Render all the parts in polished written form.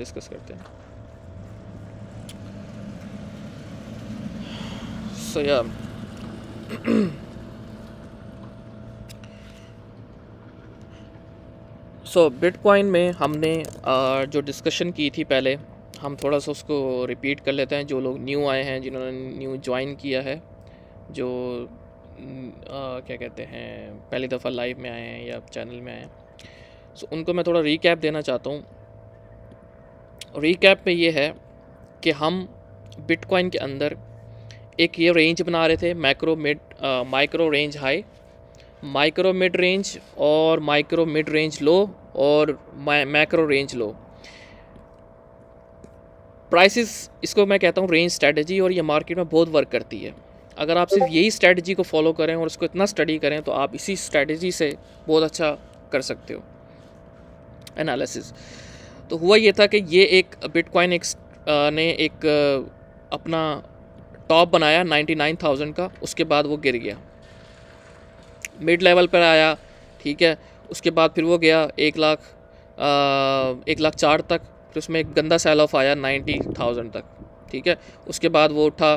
Discuss करते हैं। सो या बिटकॉइन में हमने जो डिस्कशन की थी पहले, हम थोड़ा सा उसको रिपीट कर लेते हैं। जो लोग न्यू आए हैं, जिन्होंने न्यू ज्वाइन किया है, जो क्या कहते हैं पहली दफ़ा लाइव में आए हैं या चैनल में आए हैं, सो उनको मैं थोड़ा रीकैप देना चाहता हूँ। रीकैप में ये है कि हम बिटकॉइन के अंदर एक ये रेंज बना रहे थे, micro range high, micro mid range और माइक्रो मिड रेंज लो और मैक्रो रेंज लो। प्राइसेस, इसको मैं कहता हूँ रेंज स्ट्रेटजी, और ये मार्केट में बहुत वर्क करती है। अगर आप सिर्फ यही स्ट्रेटजी को फॉलो करें और उसको इतना स्टडी करें तो आप इसी स्ट्रेटजी से बहुत अच्छा कर सकते हो एनालिसिस। तो हुआ ये था कि ये एक बिटकॉइन ने एक अपना टॉप बनाया 99,000 का, उसके बाद वो गिर गया, मिड लेवल पर आया, ठीक है। उसके बाद फिर वो गया 1,04,000 तक, फिर उसमें एक गंदा सेल ऑफ आया 90,000 तक, ठीक है। उसके बाद वो उठा,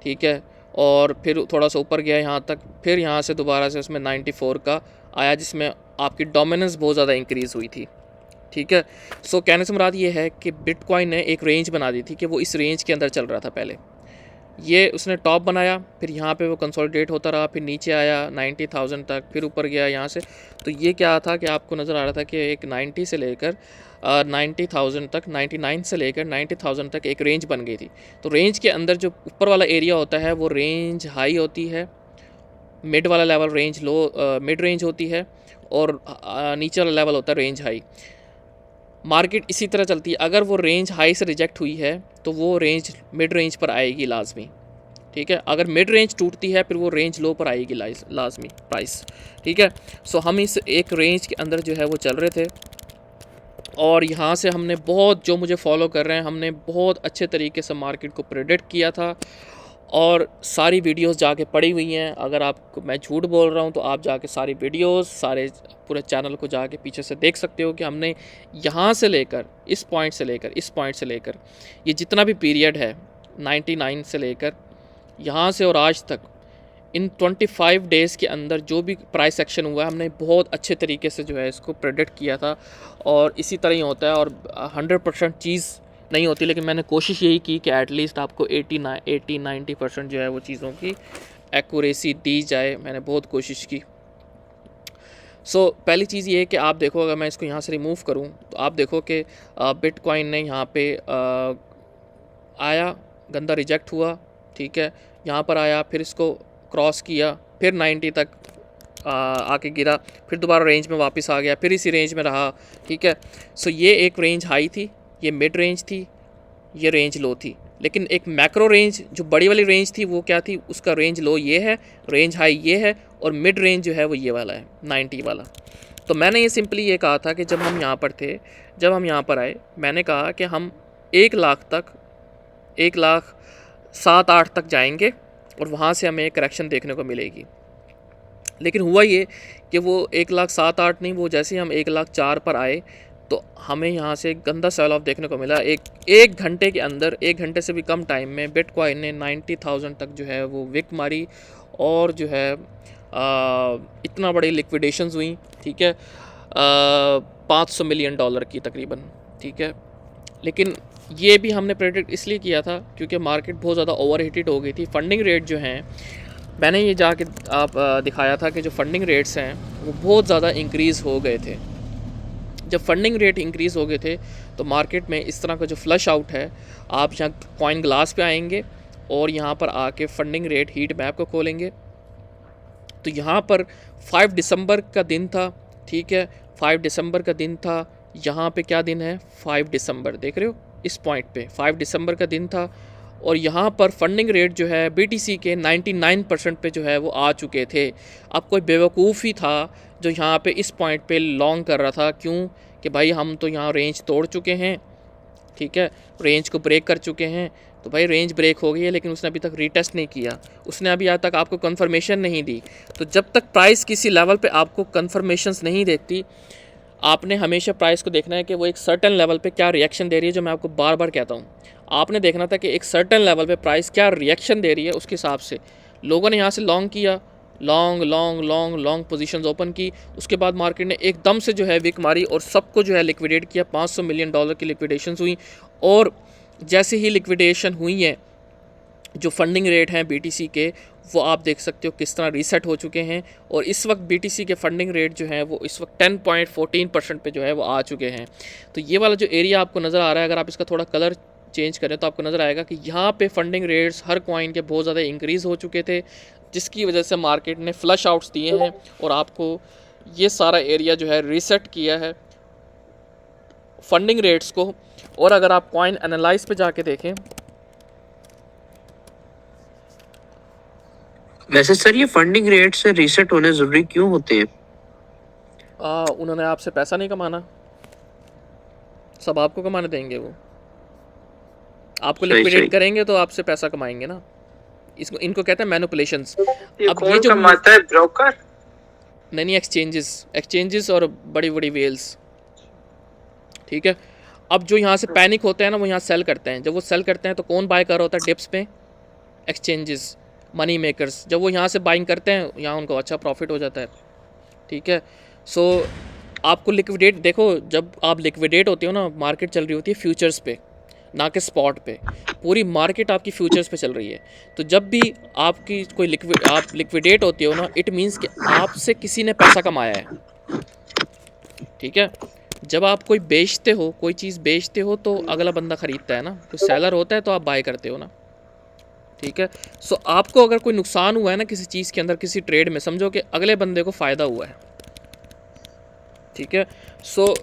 ठीक है, और फिर थोड़ा सा ऊपर गया यहाँ तक, फिर यहाँ से दोबारा से उसमें 94 का आया, जिसमें आपकी डोमिनेंस बहुत ज़्यादा इंक्रीज़ हुई थी, ठीक है। सो कहने से मुराद ये है कि बिटकॉइन ने एक रेंज बना दी थी कि वो इस रेंज के अंदर चल रहा था पहले। ये उसने टॉप बनाया, फिर यहाँ पे वो कंसोलिडेट होता रहा, फिर नीचे आया 90,000 तक, फिर ऊपर गया यहाँ से। तो ये क्या था कि आपको नज़र आ रहा था कि एक 90 से लेकर 90,000 तक, 99 से लेकर 90,000 तक एक रेंज बन गई थी। तो रेंज के अंदर जो ऊपर वाला एरिया होता है वो रेंज हाई होती है, मिड वाला लेवल रेंज लो, मिड रेंज होती है, और नीचे वाला लेवल होता है रेंज हाई। मार्केट इसी तरह चलती है। अगर वो रेंज हाई से रिजेक्ट हुई है तो वो रेंज मिड रेंज पर आएगी लाजमी, ठीक है। अगर मिड रेंज टूटती है फिर वो रेंज लो पर आएगी लाजमी प्राइस, ठीक है। सो हम इस एक रेंज के अंदर जो है वो चल रहे थे, और यहाँ से हमने बहुत, जो मुझे फॉलो कर रहे हैं, हमने बहुत अच्छे तरीके से मार्केट को प्रेडिक्ट किया था, और सारी वीडियोस जाके पड़ी हुई हैं। अगर आपको मैं झूठ बोल रहा हूँ तो आप जाके सारी वीडियोस, सारे पूरे चैनल को जाके पीछे से देख सकते हो कि हमने यहाँ से लेकर इस पॉइंट से लेकर इस पॉइंट से लेकर ये जितना भी पीरियड है 99 से लेकर यहाँ से और आज तक, इन 25 डेज़ के अंदर जो भी प्राइस एक्शन हुआ है, हमने बहुत अच्छे तरीके से जो है इसको प्रेडिक्ट किया था। और इसी तरह ही होता है, और 100% चीज़ नहीं होती, लेकिन मैंने कोशिश यही की कि एटलीस्ट आपको 80-90% जो है वो चीज़ों की एक्यूरेसी दी जाए। मैंने बहुत कोशिश की। पहली चीज़ ये है कि आप देखो, अगर मैं इसको यहाँ से रिमूव करूँ तो आप देखो कि बिटकॉइन ने यहाँ पे आया, गंदा रिजेक्ट हुआ, ठीक है, यहाँ पर आया, फिर इसको क्रॉस किया, फिर 90 तक आके गिरा, फिर दोबारा रेंज में वापस आ गया, फिर इसी रेंज में रहा, ठीक है। ये एक रेंज हाई थी, ये मिड रेंज थी, ये रेंज लो थी। लेकिन एक मैक्रो रेंज जो बड़ी वाली रेंज थी वो क्या थी, उसका रेंज लो ये है, रेंज हाई ये है, और मिड रेंज जो है वो ये वाला है 90 वाला। तो मैंने ये सिंपली ये कहा था कि जब हम यहाँ पर थे, जब हम यहाँ पर आए, मैंने कहा कि हम 1,00,000 तक, 1,07,8 तक जाएंगे और वहाँ से हमें करेक्शन देखने को मिलेगी। लेकिन हुआ ये कि वो 1,07,8 नहीं, वो जैसे ही हम 1,04,000 पर आए तो हमें यहाँ से गंदा सेल ऑफ देखने को मिला। एक घंटे के अंदर, 1 घंटे से भी कम टाइम में बिटकॉइन ने 90,000 तक जो है वो विक मारी, और जो है इतना बड़ी लिक्विडेशंस हुई, ठीक है, $500 मिलियन की तकरीबन, ठीक है। लेकिन ये भी हमने प्रेडिक्ट इसलिए किया था क्योंकि मार्केट बहुत ज़्यादा ओवरहीटेड हो गई थी। फंडिंग रेट जो हैं, मैंने ये जाके आप दिखाया था कि जो फंडिंग रेट्स हैं वो बहुत ज़्यादा इंक्रीज़ हो गए थे। जब फंडिंग रेट इंक्रीज़ हो गए थे तो मार्केट में इस तरह का जो फ्लश आउट है, आप यहाँ कॉइन ग्लास पे आएंगे और यहाँ पर आके फंडिंग रेट हीट मैप को खोलेंगे, तो यहाँ पर 5 दिसंबर का दिन था, ठीक है, 5 दिसंबर का दिन था। यहाँ पे क्या दिन है, 5 दिसंबर, देख रहे हो इस पॉइंट पे 5 दिसंबर का दिन था, और यहाँ पर फंडिंग रेट जो है BTC के 99% पे जो है वो आ चुके थे। अब कोई बेवकूफ़ ही था जो यहाँ पे इस पॉइंट पे लॉन्ग कर रहा था। क्यों? कि भाई हम तो यहाँ रेंज तोड़ चुके हैं, ठीक है, रेंज को ब्रेक कर चुके हैं। तो भाई रेंज ब्रेक हो गई है, लेकिन उसने अभी तक रीटेस्ट नहीं किया, उसने अभी आज तक आपको कंफर्मेशन नहीं दी। तो जब तक प्राइस किसी लेवल पे आपको कंफर्मेशंस नहीं देती, आपने हमेशा प्राइस को देखना है कि वो एक सर्टेन लेवल पे क्या रिएक्शन दे रही है, जो मैं आपको बार बार कहता हूँ। आपने देखना था कि एक सर्टेन लेवल पे प्राइस क्या रिएक्शन दे रही है, उसके हिसाब से लोगों ने यहाँ से लॉन्ग किया, long long long long positions open की। उसके बाद मार्केट ने एकदम से जो है विक मारी और सबको जो है लिक्विडेट किया। $500 मिलियन की लिक्विडेशंस हुई, और जैसे ही लिक्विडेशन हुई है, जो फंडिंग रेट हैं बीटीसी के, वो आप देख सकते हो किस तरह रीसेट हो चुके हैं। और इस वक्त बीटीसी के फंडिंग रेट जो है वो इस वक्त 10.14% पे जो है वो आ चुके हैं। तो ये वाला जो एरिया आपको नज़र आ रहा है, अगर आप इसका थोड़ा कलर चेंज करें तो आपको नज़र आएगा कि यहाँ पे फंडिंग रेट्स हर कॉइन के बहुत ज़्यादा इंक्रीज़ हो चुके थे, जिसकी वजह से मार्केट ने फ्लश आउट्स दिए हैं और आपको ये सारा एरिया जो है रीसेट किया है फंडिंग रेट्स को। और अगर आप कॉइन एनालाइज पे जाके देखें, वैसे सर ये फंडिंग रेट से रीसेट होने जरूरी क्यों होते हैं? उन्होंने आपसे पैसा नहीं कमाना, सब आपको कमाने देंगे। वो आपको सही लिक्विडेट सही। करेंगे तो आपसे पैसा कमाएंगे ना। इसको इनको कहते हैं मैनिपुलेशंस। ये अब ये कौन जो कमाता है, ब्रोकर? नहीं, एक्सचेंजेस और बड़ी बड़ी वेल्स, ठीक है। अब जो यहाँ से पैनिक होते हैं ना, वो यहाँ सेल करते हैं। जब वो सेल करते हैं तो कौन बाय कर रहा होता है डिप्स पे? Exchanges, money makers. जब वो यहाँ से बाइंग करते हैं, यहाँ उनको अच्छा प्रॉफिट हो जाता है, ठीक है। सो आपको लिक्विडेट, देखो जब आप लिक्विडेट होते हो ना, मार्केट चल रही होती है फ्यूचर्स पे, ना कि स्पॉट पे। पूरी मार्केट आपकी फ्यूचर्स पे चल रही है। तो जब भी आपकी कोई आप लिक्विडेट होते हो ना, इट मीन्स कि आपसे किसी ने पैसा कमाया है, ठीक है। जब आप कोई बेचते हो, कोई चीज़ बेचते हो, तो अगला बंदा ख़रीदता है ना, कोई सेलर होता है तो आप बाय करते हो ना, ठीक है। सो आपको अगर कोई नुकसान हुआ है ना किसी चीज़ के अंदर, किसी ट्रेड में, समझो कि अगले बंदे को फ़ायदा हुआ है, ठीक है। सो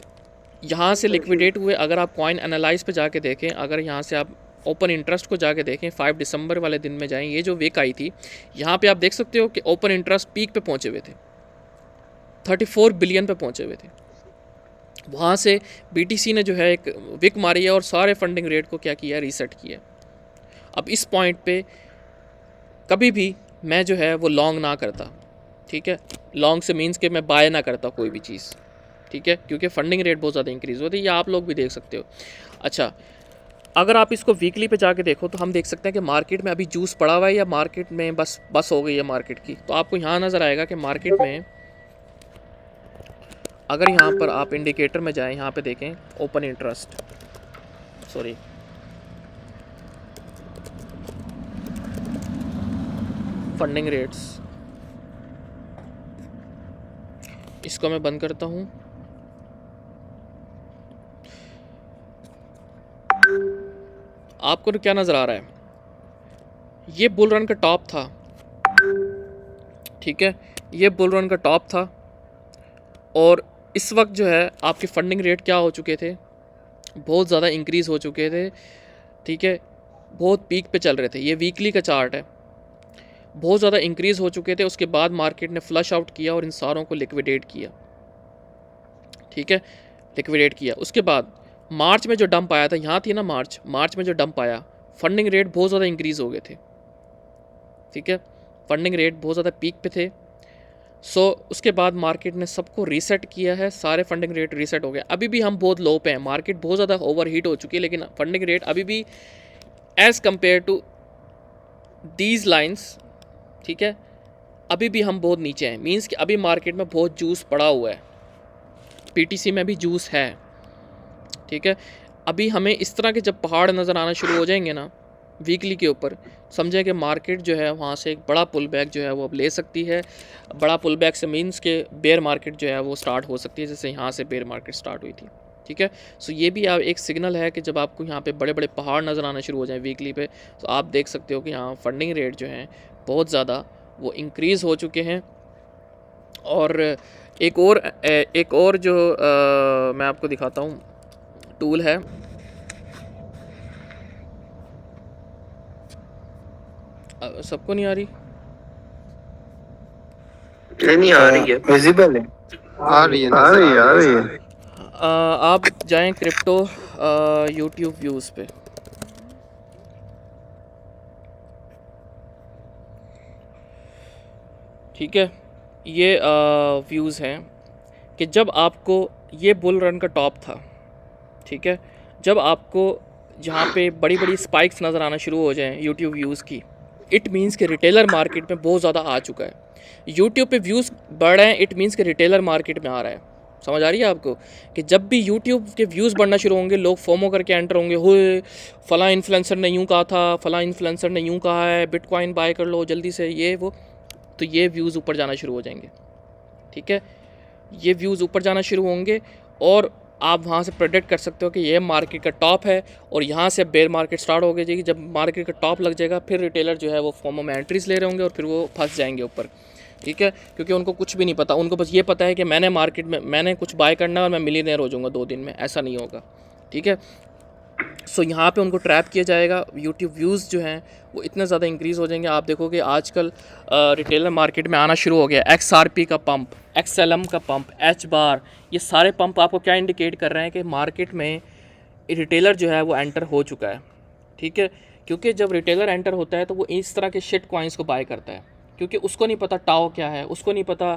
यहाँ से लिक्विडेट हुए। अगर आप कॉइन एनालाइज पे जाके देखें, अगर यहाँ से आप ओपन इंटरेस्ट को जाके देखें, 5 दिसंबर वाले दिन में जाएं, ये जो वीक आई थी, यहाँ पे आप देख सकते हो कि ओपन इंटरेस्ट पीक पे पहुँचे हुए थे, 34 बिलियन पे पहुँचे हुए थे। वहाँ से बीटीसी ने जो है एक विक मारी है और सारे फंडिंग रेट को क्या किया, रीसेट किया। अब इस पॉइंट पे कभी भी मैं जो है वो लॉन्ग ना करता, ठीक है। लॉन्ग से मीन्स कि मैं बाय ना करता कोई भी चीज़, ठीक है, क्योंकि फंडिंग रेट बहुत ज़्यादा इंक्रीज़ होती है। ये आप लोग भी देख सकते हो। अच्छा, अगर आप इसको वीकली पे जाके देखो तो हम देख सकते हैं कि मार्केट में अभी जूस पड़ा हुआ है, या मार्केट में बस हो गई है मार्केट की। तो आपको यहाँ नज़र आएगा कि मार्केट में, अगर यहाँ पर आप इंडिकेटर में जाएं, यहाँ पे देखें open interest, sorry, funding rates, इसको मैं बंद करता हूँ। आपको तो क्या नज़र आ रहा है, ये बुल रन का टॉप था, ठीक है, ये बुल रन का टॉप था। और इस वक्त जो है आपके फंडिंग रेट क्या हो चुके थे, बहुत ज़्यादा इंक्रीज़ हो चुके थे, ठीक है, बहुत पीक पे चल रहे थे। ये वीकली का चार्ट है, बहुत ज़्यादा इंक्रीज़ हो चुके थे। उसके बाद मार्केट ने फ्लश आउट किया और इन सारों को लिक्विडेट किया, ठीक है, लिक्विडेट किया। उसके बाद मार्च में जो डंप आया था, यहाँ थी ना मार्च में जो डंप आया, फंडिंग रेट बहुत ज़्यादा इंक्रीज़ हो गए थे, ठीक है, फंडिंग रेट बहुत ज़्यादा पीक पे थे। सो उसके बाद मार्केट ने सबको रीसेट किया है, सारे फंडिंग रेट रीसेट हो गए। अभी भी हम बहुत लो पे हैं, मार्केट बहुत ज़्यादा ओवर हीट हो चुकी है, लेकिन फंडिंग रेट अभी भी as compare to these lines, ठीक है, अभी भी हम बहुत नीचे हैं। मीन्स कि अभी मार्केट में बहुत जूस पड़ा हुआ है, पीटीसी में भी जूस है, ठीक है। अभी हमें इस तरह के जब पहाड़ नज़र आना शुरू हो जाएंगे ना वीकली के ऊपर, समझें कि मार्केट जो है वहाँ से एक बड़ा पुल बैक जो है वो अब ले सकती है। बड़ा पुल बैक से मीन्स के बेयर मार्केट जो है वो स्टार्ट हो सकती है, जैसे यहाँ से बेयर मार्केट स्टार्ट हुई थी, ठीक है। सो ये भी आप एक सिग्नल है कि जब आपको यहाँ पे बड़े बड़े पहाड़ नज़र आना शुरू हो जाए वीकली पे, तो आप देख सकते हो कि यहाँ फंडिंग रेट जो हैं बहुत ज़्यादा वो इंक्रीज़ हो चुके हैं। और एक और जो मैं आपको दिखाता हूँ टूल है, सबको नहीं आ रही? नहीं आ रही है, विजिबल है, आ रही है, आ रही है, आ रही है। आप जाएं क्रिप्टो यूट्यूब व्यूज़ पे, ठीक है। ये व्यूज़ हैं कि जब आपको ये बुल रन का टॉप था, ठीक है। जब आपको जहाँ पे बड़ी बड़ी स्पाइक्स नज़र आना शुरू हो जाएं यूट्यूब व्यूज़ की, इट मीन्स कि रिटेलर मार्केट में बहुत ज़्यादा आ चुका है। यूट्यूब पे व्यूज़ बढ़ रहे हैं, इट मीन्स कि रिटेलर मार्केट में आ रहा है। समझ आ रही है आपको कि जब भी यूट्यूब के व्यूज़ बढ़ना शुरू होंगे, लोग फोमो करके एंटर होंगे, हुए फ़लाँ इन्फ्लुएंसर ने यूँ कहा था, फ़लाँ इन्फ्लुएंसर ने यूँ कहा है, बिटकॉइन बाय कर लो जल्दी से, ये वो, तो ये व्यूज़ ऊपर जाना शुरू हो जाएंगे, ठीक है। ये व्यूज़ ऊपर जाना शुरू होंगे और आप वहाँ से प्रेडिक्ट कर सकते हो कि ये मार्केट का टॉप है और यहाँ से बेयर मार्केट स्टार्ट हो गई जाएगी। जब मार्केट का टॉप लग जाएगा, फिर रिटेलर जो है वो फोमो में एंट्रीज ले रहे होंगे और फिर वो फंस जाएंगे ऊपर, ठीक है। क्योंकि उनको कुछ भी नहीं पता, उनको बस ये पता है कि मैंने मार्केट में मैंने कुछ बाय करना है और मैं मिलीनियर हो जाऊँगा 2 दिन में। ऐसा नहीं होगा, ठीक है। सो यहाँ पे उनको ट्रैप किया जाएगा। यूट्यूब व्यूज़ जो हैं वो इतने ज़्यादा इंक्रीज़ हो जाएंगे। आप देखोगे आजकल रिटेलर मार्केट में आना शुरू हो गया, XRP का पंप, XLM का पंप, H बार, ये सारे पंप आपको क्या इंडिकेट कर रहे हैं कि मार्केट में रिटेलर जो है वो एंटर हो चुका है, ठीक है। क्योंकि जब रिटेलर एंटर होता है तो वो इस तरह के शिट कॉइन्स को बाय करता है, क्योंकि उसको नहीं पता टाओ क्या है, उसको नहीं पता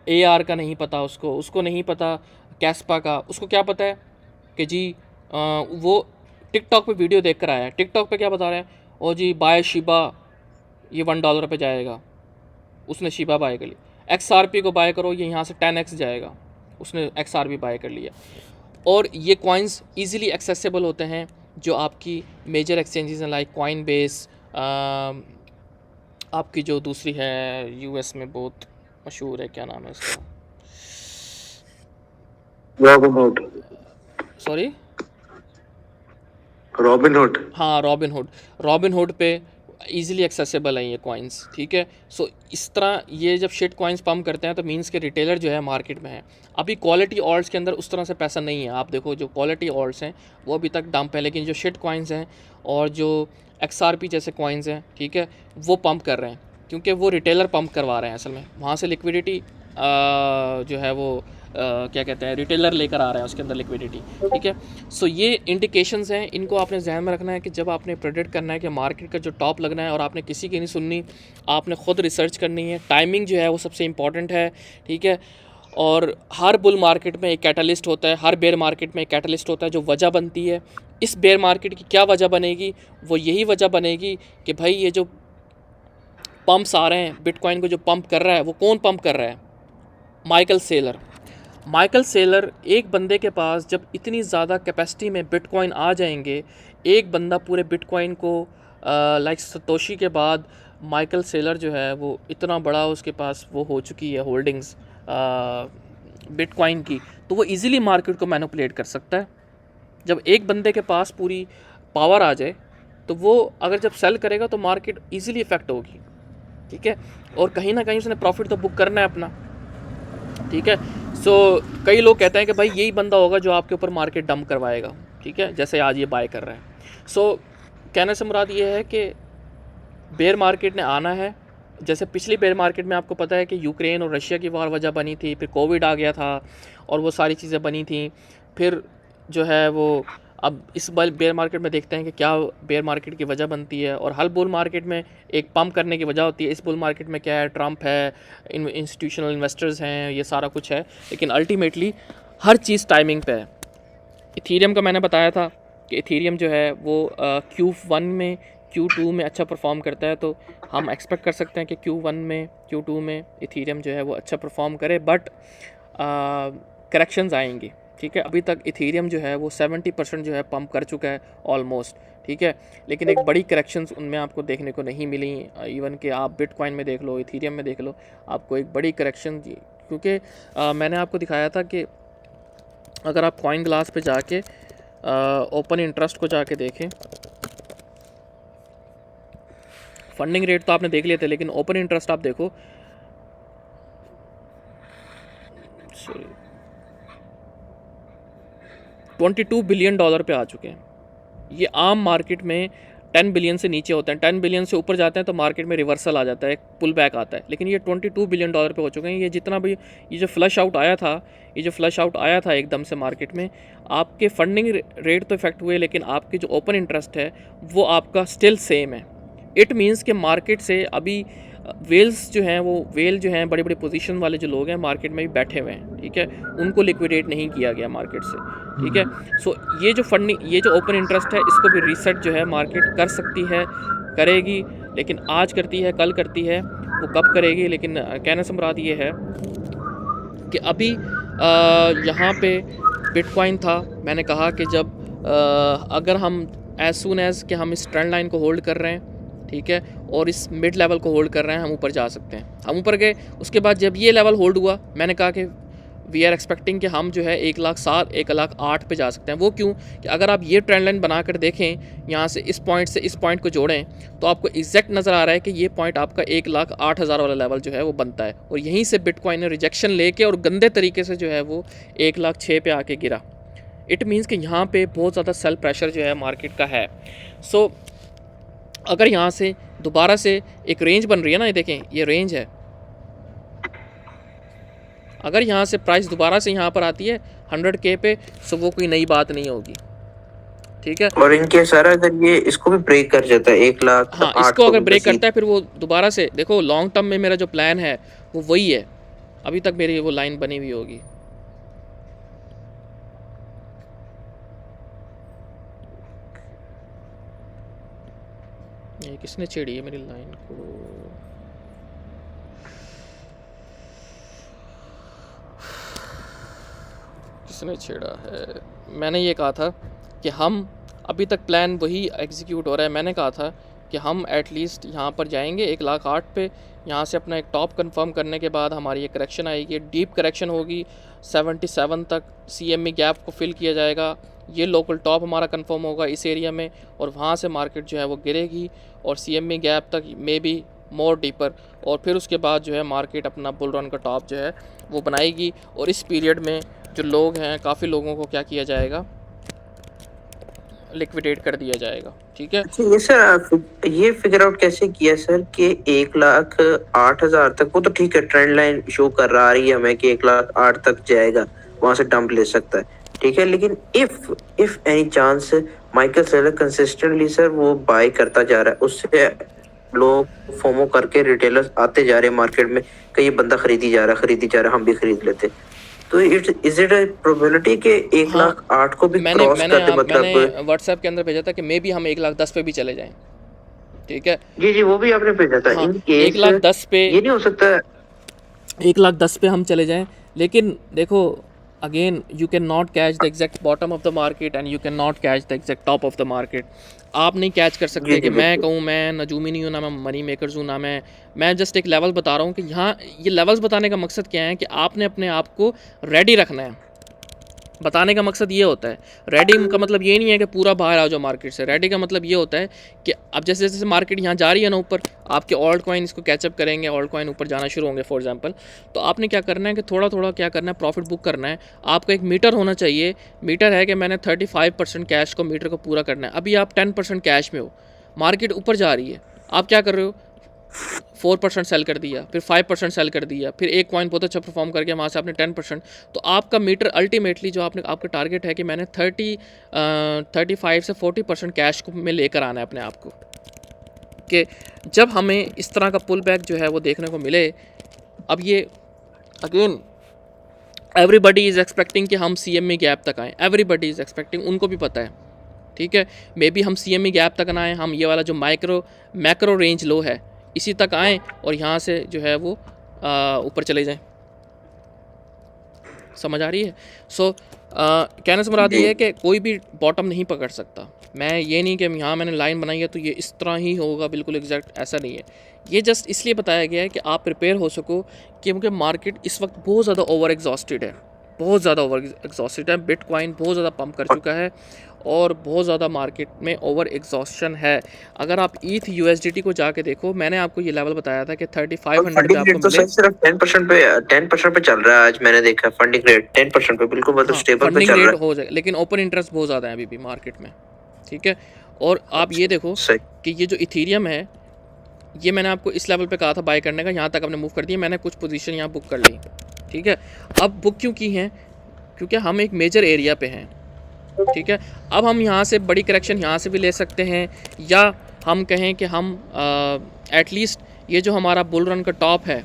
AR का नहीं पता, उसको नहीं पता कैस्पा का। उसको क्या पता है कि जी वो टिकटॉक पे वीडियो देख कर आया है, टिकटॉक पे क्या बता रहे हैं, ओ जी बाय शिबा, ये $1 पे जाएगा, उसने शिबा बाय कर ली। XRP को बाय करो, ये यहाँ से 10x जाएगा, उसने XRP बाय कर लिया। और ये कॉइन्स इजीली एक्सेसिबल होते हैं जो आपकी मेजर एक्सचेंजेस हैं, लाइक कॉइन बेस, आपकी जो दूसरी है US में बहुत मशहूर है, क्या नाम है इसका, रॉबिनहुड। Sorry, Robinhood. हाँ रॉबिनहुड। रॉबिनहुड पे ईजिली एक्सेसिबल हैं ये कॉइन्स, ठीक है। सो इस तरह ये जब शिट कॉइन्स पम्प करते हैं तो मीन्स के रिटेलर जो है मार्केट में है। अभी क्वालिटी ऑल्ट्स के अंदर उस तरह से पैसा नहीं है। आप देखो जो क्वालिटी ऑल्ट्स हैं वो अभी तक डंप है, लेकिन जो शिट कॉइन्स हैं और जो XRP जैसे कॉइन्स हैं, ठीक है, वो पंप कर रहे हैं, क्योंकि वो रिटेलर पंप करवा रहे हैं असल में। वहाँ से लिक्विडिटी जो है वो क्या कहते हैं, रिटेलर लेकर आ रहे हैं उसके अंदर लिक्विडिटी, ठीक है। सो ये इंडिकेशंस हैं, इनको आपने ध्यान में रखना है कि जब आपने प्रेडिक्ट करना है कि मार्केट का जो टॉप लगना है, और आपने किसी की नहीं सुननी, आपने ख़ुद रिसर्च करनी है। टाइमिंग जो है वो सबसे इंपॉर्टेंट है, ठीक है। और हर बुल मार्केट में एक कैटलिस्ट होता है, हर बेयर मार्केट में एक कैटलिस्ट होता है जो वजह बनती है। इस बेयर मार्केट की क्या वजह बनेगी, वो यही वजह बनेगी कि भाई ये जो पंप्स आ रहे हैं, बिटकॉइन को जो पंप कर रहा है, वो कौन पंप कर रहा है? Michael Saylor. माइकल सेलर, एक बंदे के पास जब इतनी ज़्यादा कैपेसिटी में बिटकॉइन आ जाएंगे, एक बंदा पूरे बिटकॉइन को लाइक सतोशी के बाद माइकल सेलर जो है वो इतना बड़ा उसके पास वो हो चुकी है होल्डिंग्स बिटकॉइन की, तो वो इजीली मार्केट को मैनिपुलेट कर सकता है। जब एक बंदे के पास पूरी पावर आ जाए तो वो अगर जब सेल करेगा तो मार्केट इजीली इफेक्ट होगी, ठीक है। और कहीं ना कहीं उसने प्रॉफिट तो बुक करना है अपना, ठीक है। सो कई लोग कहते हैं कि भाई यही बंदा होगा जो आपके ऊपर मार्केट डंप करवाएगा, ठीक है, जैसे आज ये बाय कर रहा है। सो कहने से मुराद ये है कि बेयर मार्केट ने आना है। जैसे पिछली बेयर मार्केट में आपको पता है कि यूक्रेन और रशिया की वार वजह बनी थी, फिर कोविड आ गया था और वो सारी चीज़ें बनी थी। फिर जो है वो अब इस बेयर मार्केट में देखते हैं कि क्या बेयर मार्केट की वजह बनती है, और हर बुल मार्केट में एक पंप करने की वजह होती है। इस बुल मार्केट में क्या है, ट्रंप है, इंस्टीट्यूशनल इन्वेस्टर्स हैं, ये सारा कुछ है, लेकिन अल्टीमेटली हर चीज़ टाइमिंग पे है। इथीरियम का मैंने बताया था कि इथीरियम जो है वो Q1 में, Q2 में अच्छा परफॉर्म करता है, तो हम एक्सपेक्ट कर सकते हैं कि Q1 में, Q2 में इथीरियम जो है वो अच्छा परफॉर्म करे, बट करेक्शंस आएंगी, ठीक है। अभी तक इथीरियम जो है वो 70% जो है पंप कर चुका है ऑलमोस्ट, ठीक है, लेकिन एक बड़ी करेक्शंस उनमें आपको देखने को नहीं मिली। इवन कि आप बिटकॉइन में देख लो, इथीरियम में देख लो, आपको एक बड़ी करेक्शन, क्योंकि मैंने आपको दिखाया था कि अगर आप कॉइन ग्लास पे जाके ओपन इंटरेस्ट को जाके देखें, फंडिंग रेट तो आपने देख लिए थे, लेकिन ओपन इंटरेस्ट आप देखो, $22 बिलियन पे आ चुके हैं। ये आम मार्केट में 10 बिलियन से नीचे होते हैं, 10 बिलियन से ऊपर जाते हैं तो मार्केट में रिवर्सल आ जाता है, पुल बैक आता है, लेकिन ये $22 बिलियन पे हो चुके हैं। ये जितना भी ये जो फ्लश आउट आया था एकदम से मार्केट में, आपके फंडिंग रेट तो इफेक्ट हुए, लेकिन आपके जो ओपन इंटरेस्ट है वो आपका स्टिल सेम है। इट मीन्स कि मार्केट से अभी वेल्स जो हैं वो वेल जो हैं बड़ी बड़ी पोजीशन वाले जो लोग हैं मार्केट में भी बैठे हुए हैं, ठीक है, उनको लिक्विडेट नहीं किया गया मार्केट से, ठीक है। सो ये जो फंडिंग, ये जो ओपन इंटरेस्ट है, इसको भी रीसेट जो है मार्केट कर सकती है, करेगी, लेकिन आज करती है, कल करती है, वो कब करेगी। लेकिन कहने से मुराद ये है कि अभी यहाँ पे बिटकॉइन था, मैंने कहा कि जब अगर हम एज सून एज़ कि हम इस ट्रेंड लाइन को होल्ड कर रहे हैं, ठीक है, और इस मिड लेवल को होल्ड कर रहे हैं, हम ऊपर जा सकते हैं। हम ऊपर गए, उसके बाद जब ये लेवल होल्ड हुआ, मैंने कहा कि वी आर एक्सपेक्टिंग कि हम जो है 1,07,000 1,08,000 पे जा सकते हैं। वो क्यों कि अगर आप ये ट्रेंड लाइन बना कर देखें, यहाँ से इस पॉइंट को जोड़ें, तो आपको एग्जैक्ट नज़र आ रहा है कि ये पॉइंट आपका 1,08,000 वाला लेवल जो है वो बनता है, और यहीं से बिटकॉइन ने रिजेक्शन लेके और गंदे तरीके से जो है वो 1,06,000 पे आके गिरा। इट मीन्स कि यहाँ पे बहुत ज़्यादा सेल प्रेशर जो है मार्केट का है। सो अगर यहाँ से दोबारा से एक रेंज बन रही है ना, ये देखें, ये रेंज है, अगर यहाँ से प्राइस दोबारा से यहाँ पर आती है 100K पे, सो वो कोई नई बात नहीं होगी, ठीक है। और इनके सर अगर ये इसको भी ब्रेक कर जाता है 1,08,000, हाँ, इसको अगर ब्रेक करता है, फिर वो दोबारा से देखो, लॉन्ग टर्म में मेरा जो प्लान है वो वही है, अभी तक मेरी वो लाइन बनी हुई होगी। ये किसने छेड़ी है मेरी लाइन को? किसने छेड़ा है? मैंने ये कहा था कि हम अभी तक प्लान वही एग्जीक्यूट हो रहा है। मैंने कहा था कि हम एटलीस्ट यहाँ पर जाएंगे 1,08,000 पे, यहाँ से अपना एक टॉप कंफर्म करने के बाद हमारी एक करेक्शन आएगी, डीप करेक्शन होगी, 77 तक CME गैप को फिल किया जाएगा, ये लोकल टॉप हमारा कंफर्म होगा इस एरिया में, और वहाँ से मार्केट जो है वो गिरेगी और CME गैप तक मे बी मोर डीपर, और फिर उसके बाद जो है मार्केट अपना बुल रन का टॉप जो है वो बनाएगी। और इस पीरियड में जो लोग हैं, काफ़ी लोगों को क्या किया जाएगा, लिक्विडेट कर दिया जाएगा, ठीक है। अच्छा, ये सर आप ये फिगर आउट कैसे किया सर कि 1,08,000 तक, वो तो ठीक है, ट्रेंड लाइन शो कर रहा रही है हमें कि 1,08,000 तक जाएगा, वहां से डंप ले सकता है, ठीक है, लेकिन if any chance Michael Saylor consistently sir वो बाय करता जा रहा है, उससे लोग फोमो करके रिटेलर्स आते जा रहे हैं मार्केट में, कई बंदा खरीदी जा रहा है, हम भी खरीद लेते, तो इज इट अ प्रोबेबिलिटी कि 1,08,000 को भी क्रॉस कर दे? मतलब मैंने व्हाट्सएप के अंदर भेजा था कि मे बी हम 1,10,000 पे भी चले जाएं, ठीक है। जी वो भी आपने भेजा था। हाँ, इन केस 1,10,000 पे, ये नहीं हो सकता 1,10,000 पे हम चले जाएं, लेकिन देखो, again you can not catch the exact bottom of the market and you can not catch the exact top of the market. आप नहीं कैच कर सकते कि मैं कहूँ मैं नजूमी नहीं हूँ, ना मैं मनी मेकर्स हूँ, ना मैं जस्ट एक लेवल बता रहा हूँ कि यहाँ ये लेवल्स बताने का मकसद क्या है कि आपने अपने आप को रेडी रखना है। बताने का मकसद ये होता है, रेडी का मतलब ये नहीं है कि पूरा बाहर आ जाओ मार्केट से, रेडी का मतलब ये होता है कि अब जैसे जैसे मार्केट यहाँ जा रही है ना ऊपर, आपके ऑल्ट कॉइन इसको कैचअप करेंगे, ऑल्ट कॉइन ऊपर जाना शुरू होंगे फॉर एग्जांपल, तो आपने क्या करना है कि थोड़ा थोड़ा क्या करना है, प्रॉफिट बुक करना है। आपका एक मीटर होना चाहिए, मीटर है कि मैंने 35% कैश को मीटर को पूरा करना है। अभी आप 10% कैश में हो, मार्केट ऊपर जा रही है, आप क्या कर रहे हो, 4% सेल कर दिया, फिर 5% सेल कर दिया, फिर एक कॉइन बहुत अच्छा परफॉर्म करके वहाँ से आपने 10%, तो आपका मीटर अल्टीमेटली जो आपका टारगेट है कि मैंने 35 से 40% कैश को में लेकर आना है अपने आप को, कि जब हमें इस तरह का पुल बैक जो है वो देखने को मिले। अब ये अगेन एवरीबडी इज़ एक्सपेक्टिंग कि हम CME गैप तक आएँ, एवरीबडी इज़ एक्सपेक्टिंग, उनको भी पता है, ठीक है, मे बी हम CME गैप तक ना आएँ, हम ये वाला जो मैक्रो रेंज लो है इसी तक आएँ और यहाँ से जो है वो ऊपर चले जाएं। समझ आ रही है? सो कहने से मुराद ये है कि कोई भी बॉटम नहीं पकड़ सकता। मैं ये नहीं कि यहाँ मैंने लाइन बनाई है तो ये इस तरह ही होगा, बिल्कुल एग्जैक्ट ऐसा नहीं है। ये जस्ट इसलिए बताया गया है कि आप प्रिपेयर हो सको, क्योंकि मार्केट इस वक्त बहुत ज़्यादा ओवर एग्जॉस्टेड है, बहुत ज़्यादा ओवर एग्जॉस्टेड है। बिटकॉइन बहुत ज़्यादा पंप कर चुका है और बहुत ज़्यादा मार्केट में ओवर एग्जॉस्शन है। अगर आप ETH USDT को जाके देखो, मैंने आपको ये लेवल बताया था कि 3500 पे आपको तो मिले। सिर्फ 10% पे चल रहा है, आज मैंने देखा फंडिंग रेट 10% पे, बिल्कुल मतलब स्टेबल पे फंडिंग चल रहा रेट हो जाए, लेकिन ओपन इंटरेस्ट बहुत ज़्यादा है अभी भी मार्केट में, ठीक है। और आप ये देखो है। कि ये जो इथीरियम है, ये मैंने आपको इस लेवल पे कहा था बाय करने का, यहाँ तक आपने मूव कर दिया, मैंने कुछ पोजीशन यहाँ बुक कर ली, ठीक है। अब बुक क्यों की हैं? क्योंकि हम एक मेजर एरिया पे हैं, ठीक है। अब हम यहाँ से बड़ी करेक्शन यहाँ से भी ले सकते हैं, या हम कहें कि हम एटलीस्ट ये जो हमारा बुल रन का टॉप है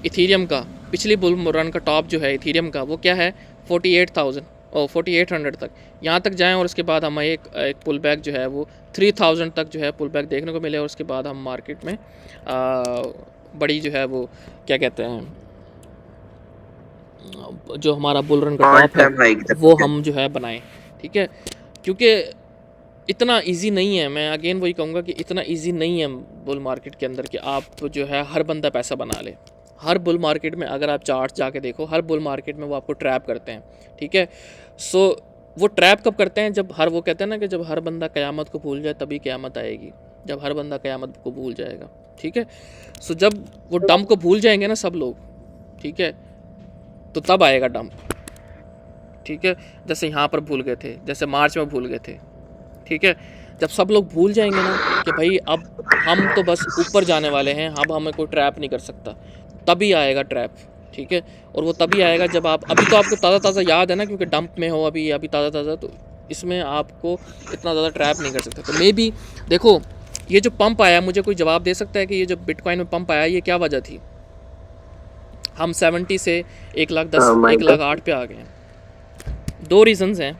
इथीरियम का, पिछली बुल रन का टॉप जो है इथीरियम का, वो क्या है 48,000 और 4800 तक, यहाँ तक जाएं और उसके बाद हमें एक पुल बैक जो है वो 3000 तक जो है पुल बैक देखने को मिले, और उसके बाद हम मार्केट में बड़ी जो है वो क्या कहते हैं, जो हमारा बुल रन का टॉप है वो हम जो है बनाएं। ठीक है, क्योंकि इतना इजी नहीं है, मैं अगेन वही कहूँगा कि इतना इजी नहीं है बुल मार्केट के अंदर कि आप जो है हर बंदा पैसा बना ले। हर बुल मार्केट में अगर आप चार्ट जाके देखो, हर बुल मार्केट में वो आपको ट्रैप करते हैं। ठीक है, सो वो ट्रैप कब करते हैं, जब वो कहते हैं ना कि जब हर बंदा क़यामत को भूल जाए तभी क़यामत आएगी, जब हर बंदा क़यामत को भूल जाएगा। ठीक है, सो जब वो डंप को भूल जाएंगे ना सब लोग, ठीक है, तो तब आएगा डंप। ठीक है, जैसे यहाँ पर भूल गए थे, जैसे मार्च में भूल गए थे। ठीक है, जब सब लोग भूल जाएंगे ना कि भाई अब हम तो बस ऊपर जाने वाले हैं, अब हमें कोई ट्रैप नहीं कर सकता, तभी आएगा ट्रैप। ठीक है, और वो तभी आएगा जब आप, अभी तो आपको ताज़ा ताज़ा याद है ना, क्योंकि डंप में हो अभी ताज़ा ताज़ा, तो इसमें आपको इतना ज़्यादा ट्रैप नहीं कर सकता। तो मे बी देखो, ये जो पंप आया, मुझे कोई जवाब दे सकता है कि ये जो बिटकॉइन में पंप आया ये क्या वजह थी? हम 70 से 1,10,000 1,08,000 पे आ गए हैं। 2 रीज़न्स हैं,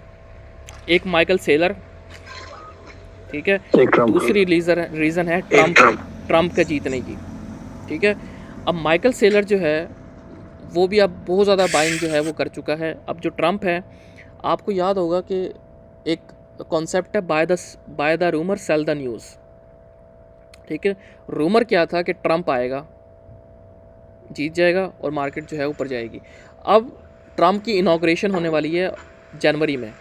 एक माइकल सेलर, ठीक है, दूसरी रीज़न है ट्रम्प का जीतने की। ठीक है, अब माइकल सेलर जो है वो भी अब बहुत ज़्यादा बाइंग जो है वो कर चुका है। अब जो ट्रम्प है, आपको याद होगा कि एक कॉन्सेप्ट है by the rumour cell the news. ठीक है, रूमर क्या था कि ट्रम्प आएगा, जीत जाएगा और मार्केट जो है ऊपर जाएगी। अब ट्रम्प की इनॉग्रेशन होने वाली है जनवरी में।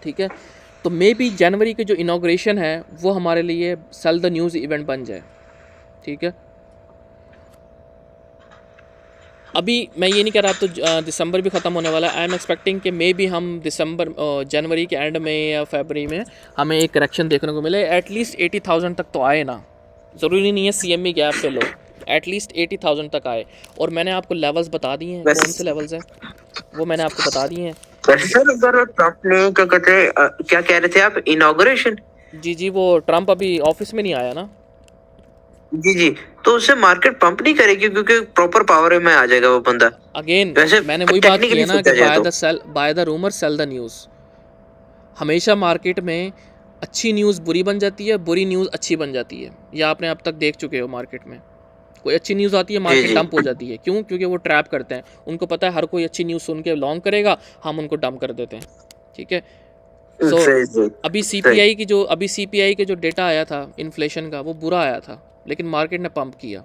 ठीक है, तो मे बी जनवरी की जो इनॉग्रेशन है वो हमारे लिए सेल द न्यूज़ इवेंट बन जाए। ठीक है, अभी मैं ये नहीं कह रहा, अब तो दिसंबर भी ख़त्म होने वाला है। आई एम एक्सपेक्टिंग कि मे बी हम जनवरी के एंड में या फरवरी में हमें एक करेक्शन देखने को मिले। एटलीस्ट 80,000 तक तो आए ना, ज़रूरी नहीं है CME गैप पे लो, एटलीस्ट 80,000 तक आए। और मैंने आपको लेवल्स बता दिए हैं, कौन से लेवल्स हैं वो मैंने आपको बता दिए हैं। वैसे सर अगर ट्रम्प ने क्या कहते हैं, क्या कह रहे थे आप, इनॉग्रेशन? जी, वो ट्रम्प अभी ऑफिस में नहीं आया ना। जी, तो उससे मार्केट पंप नहीं करेगी क्योंकि प्रॉपर पावर में आ जाएगा वो बंदा। अगेन वैसे मैंने वही बात की है ना कि तो by the rumour cell the news. हमेशा मार्केट में अच्छी न्यूज़ बुरी बन जाती है, बुरी न्यूज़ अच्छी बन जाती है। ये आपने अब तक देख चुके हो, मार्केट में कोई अच्छी न्यूज़ आती है मार्केट डंप हो जाती है। क्यों? क्योंकि वो ट्रैप करते हैं, उनको पता है हर कोई अच्छी न्यूज़ सुन के लॉन्ग करेगा, हम उनको डंप कर देते हैं। ठीक है, सो अभी CPI के जो डेटा आया था इन्फ्लेशन का, वो बुरा आया था, लेकिन मार्केट ने पंप किया।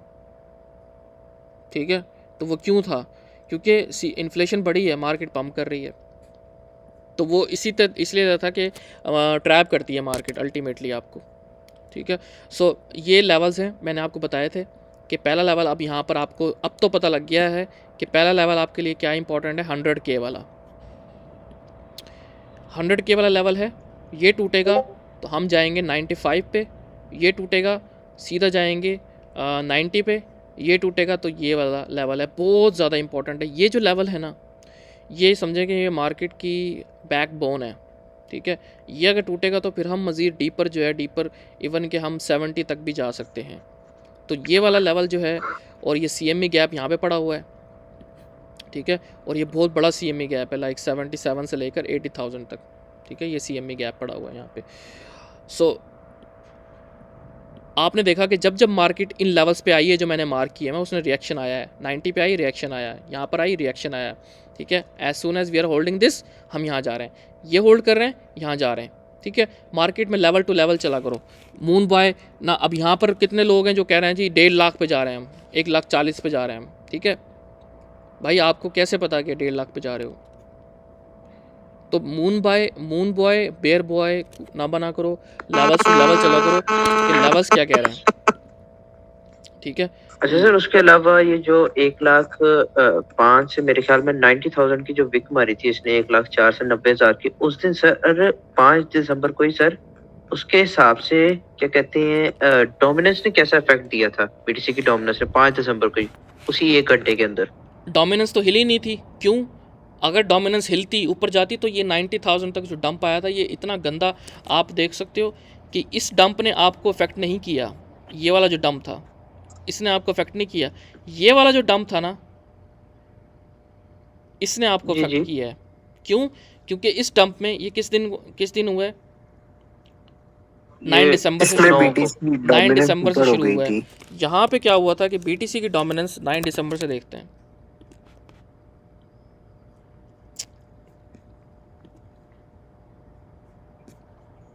ठीक है, तो वो क्यों था? क्योंकि इन्फ्लेशन बढ़ी है, मार्केट पंप कर रही है, तो वो इसलिए था कि ट्रैप करती है मार्केट अल्टीमेटली आपको। ठीक है, सो ये लेवल्स हैं, मैंने आपको बताए थे कि पहला लेवल, अब यहाँ पर आपको अब तो पता लग गया है कि पहला लेवल आपके लिए क्या इंपॉर्टेंट है। 100K वाला 100K वाला लेवल है, ये टूटेगा तो हम जाएंगे 95 पे, ये टूटेगा सीधा जाएंगे 90 पे, ये टूटेगा तो ये वाला लेवल है, बहुत ज़्यादा इंपॉर्टेंट है। ये जो लेवल है ना, ये समझें कि ये मार्केट की बैकबोन है। ठीक है, ये अगर टूटेगा तो फिर हम मज़ीद डीपर जो है, डीपर इवन के हम 70 तक भी जा सकते हैं। तो ये वाला लेवल जो है, और ये CME गैप यहाँ पे पड़ा हुआ है। ठीक है, और ये बहुत बड़ा CME गैप है, लाइक 77 से लेकर 80,000 तक। ठीक है, ये CME गैप पड़ा हुआ है यहाँ पे। सो आपने देखा कि जब मार्केट इन लेवल्स पे आई है जो मैंने मार्क किए हैं, उसने रिएक्शन आया है। 90 पे आई, रिएक्शन आया है, यहाँ पर आई, रिएक्शन आया है। ठीक है, as soon as we are holding this, हम यहाँ जा रहे हैं, ये होल्ड कर रहे हैं, यहाँ जा रहे हैं। ठीक है, मार्केट में लेवल टू लेवल चला करो। मून बॉय ना, अब यहाँ पर कितने लोग हैं जो कह रहे हैं जी 1.5 लाख पे जा रहे हैं हम, 1,40,000 पे जा रहे हैं हम। ठीक है भाई, आपको कैसे पता कि 1.5 लाख पे जा रहे हो? तो मून बॉय बेयर बॉय ना बना करो, लेवल्स टू लेवल चला करो कि लेवल्स क्या कह रहे हैं। ठीक है, अच्छा सर, उसके अलावा ये जो 1,05,000 से मेरे ख्याल में 90,000 की जो विक मारी थी इसने, 1,04,000 से 90,000 की, उस दिन सर 5 दिसंबर को ही सर, उसके हिसाब से क्या कहते हैं, डोमिनेंस ने कैसा इफेक्ट दिया था BTC की डोमिनेंस ने 5 दिसंबर को ही, उसी 1 घंटे के अंदर? डोमिनेंस तो हिली नहीं थी। क्यों? अगर डोमिनेंस हिलती, ऊपर जाती, तो ये 90,000 तक जो डंप आया था, ये इतना गंदा, आप देख सकते हो कि इस डंप ने आपको इफेक्ट नहीं किया। ये वाला जो डंप था इसने आपको अफेक्ट नहीं किया, ये वाला जो डंप था ना इसने आपको जी अफेक्ट जी। किया है। क्यों? क्योंकि इस डंप में ये किस दिन हुआ है? ये 9 दिसंबर से इसमें शुरू 9 हुआ को। बीटीसी 9 डोमिनेंस दिसंबर से ऊपर हो शुरू गई हुआ है। थी। यहाँ पे क्या हुआ था कि बीटीसी की डोमिनेंस 9 दिसंबर से देखते हैं।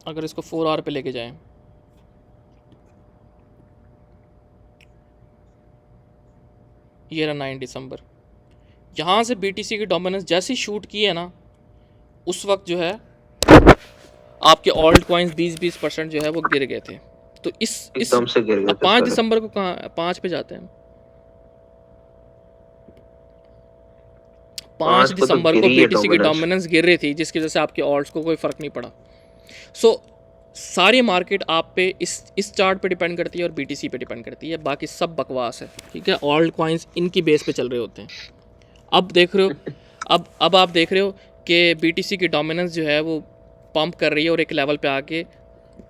अगर इसको 4 आवर पे लेके जाएं, ये रहा 9 दिसंबर। यहाँ से बीटीसी की डोमिनेंस जैसे ही शूट की है ना, उस वक्त जो है आपके ऑल्ट कॉइन्स 20% जो है वो गिर गए थे। तो इस एकदम से गिर गए अब थे 5 सारे। दिसंबर को कहाँ 5 पे जाते हैं, 5 5 को तो दिसंबर को गिरी है बीटीसी की डोमिनेंस। डोमिनेंस गिर रही थी, जिसकी वजह से आपके ऑल्ट्स को कोई फ़र्क नहीं पड़ा। सो सारी मार्केट आप पे इस चार्ट पे डिपेंड करती है और बीटीसी पे डिपेंड करती है, बाकी सब बकवास है, ठीक है। ऑल्ट कॉइन्स इनकी बेस पे चल रहे होते हैं। अब देख रहे हो, अब आप देख रहे हो कि बीटीसी की डोमिनेंस जो है वो पंप कर रही है और एक लेवल पे आके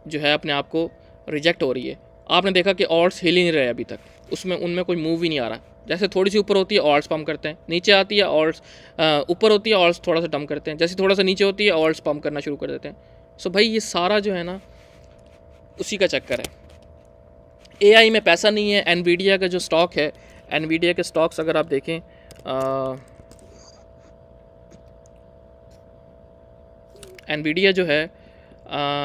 जो है अपने आप को रिजेक्ट हो रही है। आपने देखा कि ऑल्ट्स हिल ही नहीं रहे अभी तक, उसमें उनमें कोई मूव ही नहीं आ रहा। जैसे थोड़ी सी ऊपर होती है ऑल्ट्स पंप करते हैं, नीचे आती है ऑल्ट्स, ऊपर होती है ऑल्ट्स थोड़ा सा डंप करते हैं, जैसे थोड़ा सा नीचे होती है ऑल्ट्स पंप करना शुरू कर देते हैं। सो भाई ये सारा जो है ना उसी का चक्कर है। एआई में पैसा नहीं है। एनवीडिया का जो स्टॉक है, एनवीडिया के स्टॉक्स अगर आप देखें, एनवीडिया जो है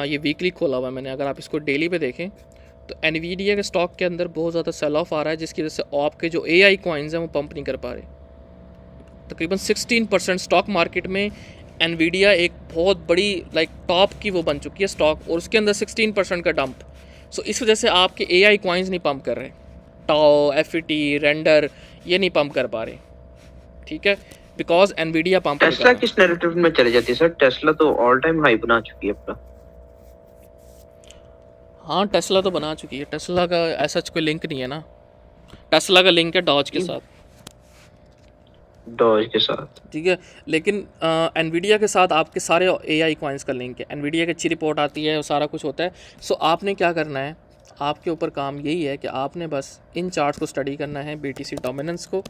ये वीकली खोला हुआ है मैंने, अगर आप इसको डेली पे देखें तो एनवीडिया के स्टॉक के अंदर बहुत ज़्यादा सेल ऑफ आ रहा है, जिसकी वजह से आपके जो एआई कॉइन्स हैं वो पंप नहीं कर पा रहे। तकरीबन 16% स्टॉक मार्केट में एनवीडिया एक बहुत बड़ी लाइक टॉप की वो बन चुकी है स्टॉक, और उसके अंदर 16% का डंप। सो इस वजह से आपके एआई कॉइन्स नहीं पंप कर रहे, टाओ, एफईटी, रेंडर ये नहीं पंप कर पा रहे, ठीक है, बिकॉज एनवीडिया पंप नहीं कर टेस्ला रहा। किस नैरेटिव में चली जाती है सर? टेस्ला तो ऑल टाइम हाई बना चुकी है अपना। हाँ टेस्ला तो बना चुकी है, टेस्ला का ऐसा कोई लिंक नहीं है ना, टेस्ला का लिंक है डॉज के साथ, डॉज के साथ। ठीक है। लेकिन एनवीडिया के साथ आपके सारे एआई कॉइन्स का लिंक है, एनवीडिया की अच्छी रिपोर्ट आती है और सारा कुछ होता है। सो आपने क्या करना है, आपके ऊपर काम यही है कि आपने बस इन चार्ट्स को स्टडी करना है, बीटीसी डोमिनेंस को।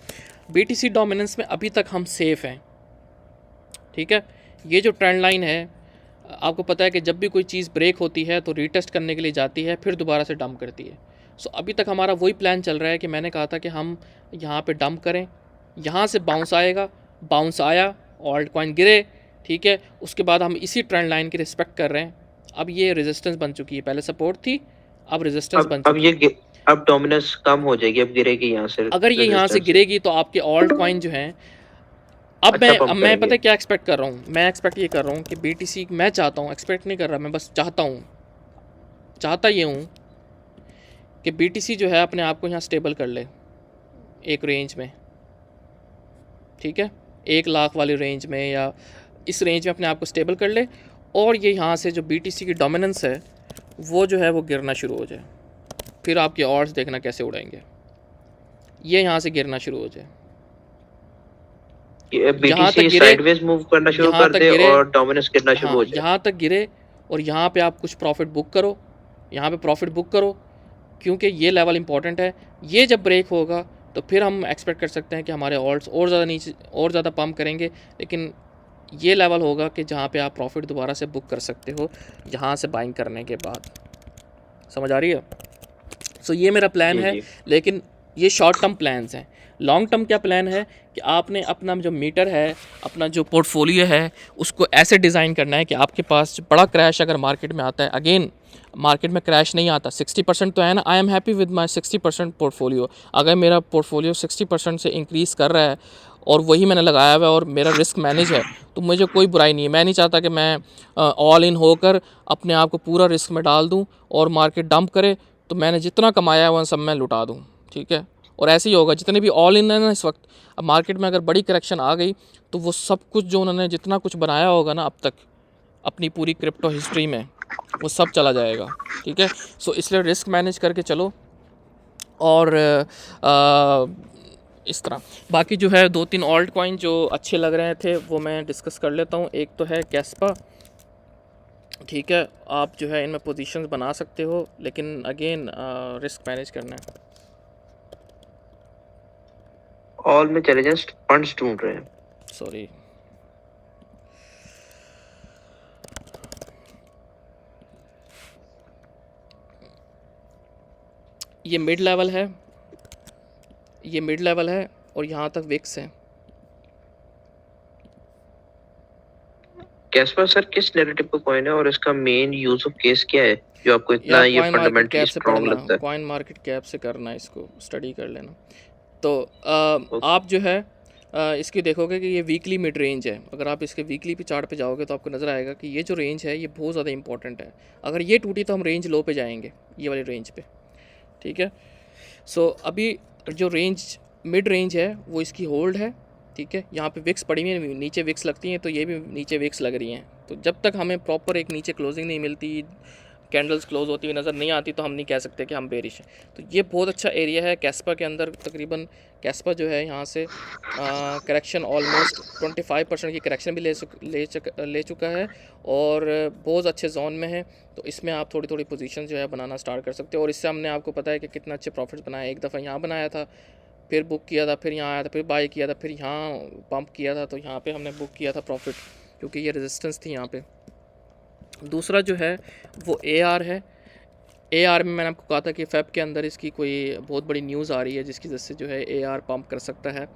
बीटीसी डोमिनेंस में अभी तक हम सेफ़ हैं, ठीक है। ये जो ट्रेंड लाइन है, आपको पता है कि जब भी कोई चीज़ ब्रेक होती है तो रीटेस्ट करने के लिए जाती है, फिर दोबारा से डंप करती है। सो अभी तक हमारा वही प्लान चल रहा है कि मैंने कहा था कि हम यहाँ पे डंप करें, यहाँ से बाउंस आएगा, बाउंस आया, ऑल्ट कॉइन गिरे, ठीक है, उसके बाद हम इसी ट्रेंड लाइन की रिस्पेक्ट कर रहे हैं। अब ये रेजिस्टेंस बन चुकी है, पहले सपोर्ट थी, अब रेजिस्टेंस बन अब चुकी है। अब डोमिनेंस कम हो जाएगी, अब गिरेगी यहाँ से अगर ये यहाँ से रेजिस्टेंस। गिरेगी तो आपके ऑल्ट कॉइन जो हैं, अब अच्छा मैं पंप पता करेंगे। है क्या एक्सपेक्ट कर रहा हूँ, मैं एक्सपेक्ट ये कर रहा हूँ कि बीटीसी, मैं चाहता हूँ, एक्सपेक्ट नहीं कर रहा, मैं बस चाहता ये हूँ कि बीटीसी जो है अपने आप को यहाँ स्टेबल कर ले एक रेंज में, ठीक है, 1 लाख वाली रेंज में या इस रेंज में अपने आप को स्टेबल कर ले, और ये यहाँ से जो बीटीसी की डोमिनेंस है वो जो है वो गिरना शुरू हो जाए, फिर आपके ऑर्ड्स देखना कैसे उड़ाएंगे, ये यहाँ से गिरना शुरू हो जाए, यहाँ तक बीटीसी गिरे, साइडवेज मूव करना शुरू यहाँ कर तक दे गिरे, और डोमिनेंस गिरना शुरू हाँ हो जाए। यहाँ तक गिरे, और यहाँ पे आप कुछ प्रॉफिट बुक करो, यहाँ पे प्रॉफिट बुक करो, क्योंकि ये लेवल इंपॉर्टेंट है। ये जब ब्रेक होगा तो फिर हम एक्सपेक्ट कर सकते हैं कि हमारे ऑल्ट्स और ज़्यादा नीचे और ज़्यादा पंप करेंगे, लेकिन ये लेवल होगा कि जहाँ पे आप प्रॉफिट दोबारा से बुक कर सकते हो यहाँ से बाइंग करने के बाद। समझ आ रही है? सो ये मेरा प्लान जी है, जी। लेकिन ये शॉर्ट टर्म प्लान्स हैं। लॉन्ग टर्म क्या प्लान है कि आपने अपना जो मीटर है, अपना जो पोर्टफोलियो है, उसको ऐसे डिज़ाइन करना है कि आपके पास बड़ा क्रैश अगर मार्केट में आता है, अगेन मार्केट में क्रैश नहीं आता, 60% तो है ना, I am happy with my 60% portfolio. अगर मेरा पोर्टफोलियो 60% से इंक्रीज़ कर रहा है और वही मैंने लगाया हुआ है और मेरा रिस्क मैनेज है, तो मुझे कोई बुराई नहीं है। मैं नहीं चाहता कि मैं ऑल इन होकर अपने आप को पूरा रिस्क में डाल दूँ और मार्केट डंप करे तो मैंने जितना कमाया है वह सब मैं लुटा दूँ, ठीक है। और ऐसे ही होगा, जितने भी ऑल इन है ना इस वक्त, अब मार्केट में अगर बड़ी करेक्शन आ गई तो वो सब कुछ जो उन्होंने जितना कुछ बनाया होगा ना अब तक अपनी पूरी क्रिप्टो हिस्ट्री में, वो सब चला जाएगा, ठीक है। सो इसलिए रिस्क मैनेज करके चलो, और इस तरह बाकी जो है 2-3 ऑल्ट कॉइन जो अच्छे लग रहे थे वो मैं डिस्कस कर लेता हूँ। एक तो है कैस्पा, ठीक है, आप जो है इनमें पोजीशंस बना सकते हो, लेकिन अगेन रिस्क मैनेज करना है। ऑल में चले जाए, फंड्स ढूंढ रहे हैं। सॉरी, ये मिड लेवल है, ये मिड लेवल है और यहाँ तक विक्स है। कैस्पर सर किस नैरेटिव का कॉइन है और इसका मेन यूज ऑफ केस क्या है जो आपको इतना यार ये कॉइन मार्केट फंडामेंटली कैप से स्ट्रॉन्ग पढ़ना, लगता है? कॉइन मार्केट कैप से करना, इसको स्टडी कर लेना। तो ओके। आप जो है इसकी देखोगे कि ये वीकली मिड रेंज है। अगर आप इसके वीकली पे चार्ट पे जाओगे तो आपको नज़र आएगा कि ये जो रेंज है ये बहुत ज़्यादा इंपॉर्टेंट है। अगर ये टूटी तो हम रेंज लो पे जाएंगे, ये वाली रेंज पे। ठीक है, सो अभी जो रेंज मिड रेंज है वो इसकी होल्ड है। ठीक है, यहाँ पे विक्स पड़ी हुई है, नीचे विक्स लगती हैं, तो ये भी नीचे विक्स लग रही हैं। तो जब तक हमें प्रॉपर एक नीचे क्लोजिंग नहीं मिलती, कैंडल्स क्लोज होती हुई नज़र नहीं आती, तो हम नहीं कह सकते कि हम बेरिश हैं। तो ये बहुत अच्छा एरिया है कैस्पा के अंदर। तकरीबन कैस्पा जो है यहाँ से करेक्शन ऑलमोस्ट 25% की करेक्शन भी ले चुका है और बहुत अच्छे जोन में है। तो इसमें आप थोड़ी थोड़ी पोजीशन जो है बनाना स्टार्ट कर सकते हो। और इससे हमने आपको पता है कि कितना अच्छे प्रॉफिट्स बनाए। एक दफ़ा यहाँ बनाया था, फिर बुक किया था, फिर यहाँ आया था, फिर बाई किया था, फिर यहाँ पंप किया था, तो यहाँ पे हमने बुक किया था प्रॉफिट, क्योंकि ये रेजिस्टेंस थी यहाँ पे। दूसरा जो है वो AR है। AR में मैंने आपको कहा था कि फेब के अंदर इसकी कोई बहुत बड़ी न्यूज़ आ रही है जिसकी वजह से जो है AR पंप कर सकता है।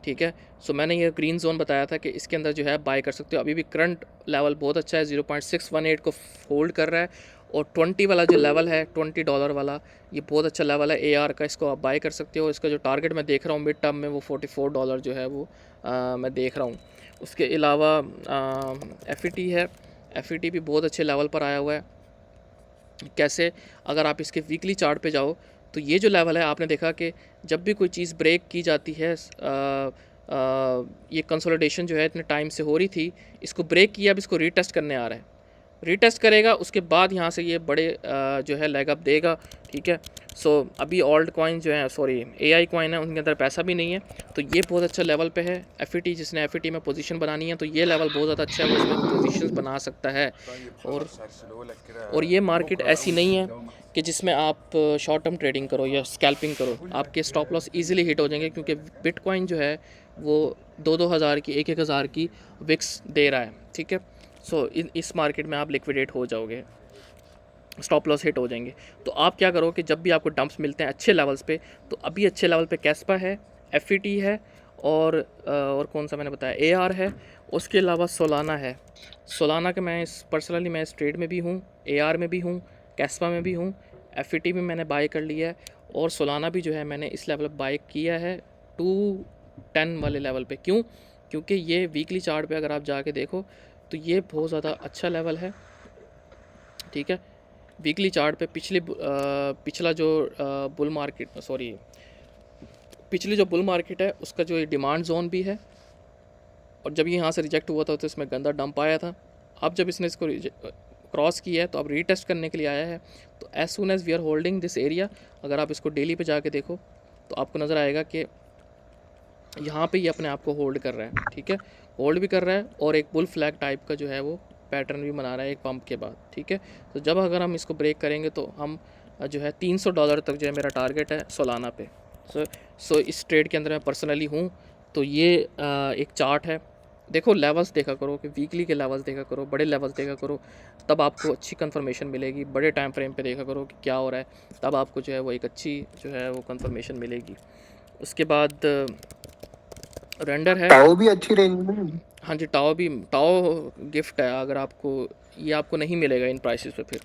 ठीक है, सो मैंने ये ग्रीन जोन बताया था कि इसके अंदर जो है बाय कर सकते हो। अभी भी करंट लेवल बहुत अच्छा है, 0.618 को होल्ड कर रहा है। और 20 वाला जो लेवल है, $20 वाला, ये बहुत अच्छा लेवल है AR का, इसको आप बाय कर सकते हो। इसका जो टारगेट मैं देख रहा हूँ मिड टर्म में, वो $44 जो है वो मैं देख रहा हूँ। उसके अलावा FET है। FET भी बहुत अच्छे लेवल पर आया हुआ है। कैसे, अगर आप इसके वीकली चार्ट पे जाओ तो ये जो लेवल है, आपने देखा कि जब भी कोई चीज़ ब्रेक की जाती है, ये कंसोलिडेशन जो है इतने टाइम से हो रही थी, इसको ब्रेक किया, अब इसको रीटेस्ट करने आ रहा है। रीटेस्ट करेगा, उसके बाद यहाँ से ये बड़े जो है लेग अप देगा। ठीक है, सो अभी ऑल्ट कॉइन जो है, सॉरी AI कॉइन है, उनके अंदर पैसा भी नहीं है, तो ये बहुत अच्छा लेवल पे है। FET, जिसने FET में पोजीशन बनानी है, तो ये लेवल बहुत ज़्यादा अच्छा है, वो इसमें पोजीशंस बना सकता है। और ये मार्केट ऐसी नहीं है कि जिसमें आप शॉर्ट टर्म ट्रेडिंग करो या स्कैल्पिंग करो। आपके स्टॉप लॉस इजीली हिट हो जाएंगे, क्योंकि बिटकॉइन जो है वो 2-2 हज़ार की, 1-1 हज़ार की विक्स दे रहा है। ठीक है, सो इस मार्केट में आप लिक्विडेट हो जाओगे, स्टॉप लॉस हिट हो जाएंगे। तो आप क्या करो कि जब भी आपको डंप्स मिलते हैं अच्छे लेवल्स पे, तो अभी अच्छे लेवल पे कैस्पा है, FET है, और कौन सा मैंने बताया, AR है। उसके अलावा सोलाना है। सोलाना के मैं पर्सनली मैं इस ट्रेड में भी हूँ, AR में भी हूँ, कैस्पा में भी हूँ, FET भी मैंने बाय कर लिया है, और सोलाना भी जो है मैंने इस लेवल पर बाय किया है 210 वाले लेवल पे। क्यों? क्योंकि ये वीकली चार्ट पे अगर आप जाके देखो तो ये बहुत ज़्यादा अच्छा लेवल है। ठीक है, वीकली चार्ट पे पिछला जो बुल मार्केट, सॉरी पिछली जो बुल मार्केट है, उसका जो ये डिमांड जोन भी है। और जब ये यहाँ से रिजेक्ट हुआ था तो इसमें गंदा डंप आया था। अब जब इसने इसको क्रॉस किया है तो अब रीटेस्ट करने के लिए आया है। तो as soon as we are holding this area, अगर आप इसको डेली पे जाके देखो तो आपको नज़र आएगा कि यहाँ पे ये अपने आप को होल्ड कर रहा है। ठीक है, होल्ड भी कर रहा है और एक बुल फ्लैग टाइप का जो है वो पैटर्न भी बना रहा है एक पंप के बाद। ठीक है, तो जब अगर हम इसको ब्रेक करेंगे तो हम जो है $300 तक जो है मेरा टारगेट है सोलाना पे। सो इस ट्रेड के अंदर मैं पर्सनली हूँ। तो ये एक चार्ट है, देखो लेवल्स देखा करो, कि वीकली के लेवल्स देखा करो, बड़े लेवल्स देखा करो, तब आपको अच्छी कंफर्मेशन मिलेगी। बड़े टाइम फ्रेम पे देखा करो कि क्या हो रहा है, तब आपको जो है वो एक अच्छी जो है वो कंफर्मेशन मिलेगी। उसके बाद रेंडर है। टाओ भी अच्छी रेंज में। हाँ जी, टाओ गिफ्ट है। अगर आपको ये आपको नहीं मिलेगा इन प्राइसेस पे फिर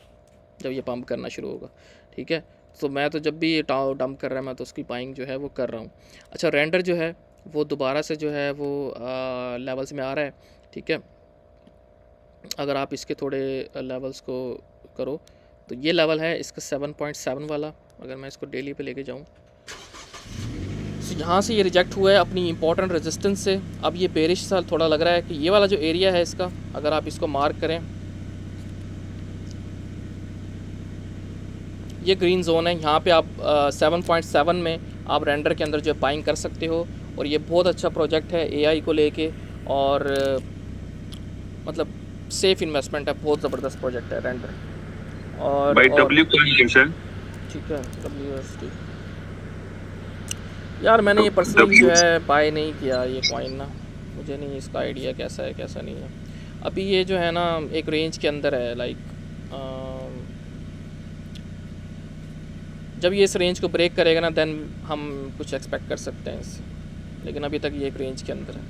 जब ये पंप करना शुरू होगा। ठीक है, तो मैं तो जब भी ये टाओ डंप कर रहा है मैं तो उसकी बाइंग जो है वो कर रहा हूँ। अच्छा, रेंडर जो है वो दोबारा से जो है वो लेवल्स में आ रहा है। ठीक है, अगर आप इसके थोड़े लेवल्स को करो तो ये लेवल है इसका 7.7 वाला। अगर मैं इसको डेली पे लेके जाऊँ, यहाँ से ये रिजेक्ट हुआ है अपनी इंपॉर्टेंट रेजिस्टेंस से। अब ये बेरिश सा थोड़ा लग रहा है कि ये वाला जो एरिया है इसका, अगर आप इसको मार्क करें, ये ग्रीन जोन है, यहाँ पे आप 7.7 में आप रेंडर के अंदर जो बाइंग कर सकते हो। और ये बहुत अच्छा प्रोजेक्ट है AI को लेके, और मतलब सेफ इन्वेस्टमेंट है, बहुत ज़बरदस्त प्रोजेक्ट है रेंडर। और भाई डब्ल्यू कॉइन कैसा है? ठीक है, WSD यार मैंने ये पर्सनली जो डब्ल्यू है बाय नहीं किया ये कॉइन ना, मुझे नहीं इसका आइडिया कैसा है कैसा नहीं है। अभी ये जो है ना एक रेंज के अंदर है, लाइक जब ये इस रेंज को ब्रेक करेगा ना देन हम कुछ एक्सपेक्ट कर सकते हैं इससे, लेकिन अभी तक ये एक रेंज के अंदर है।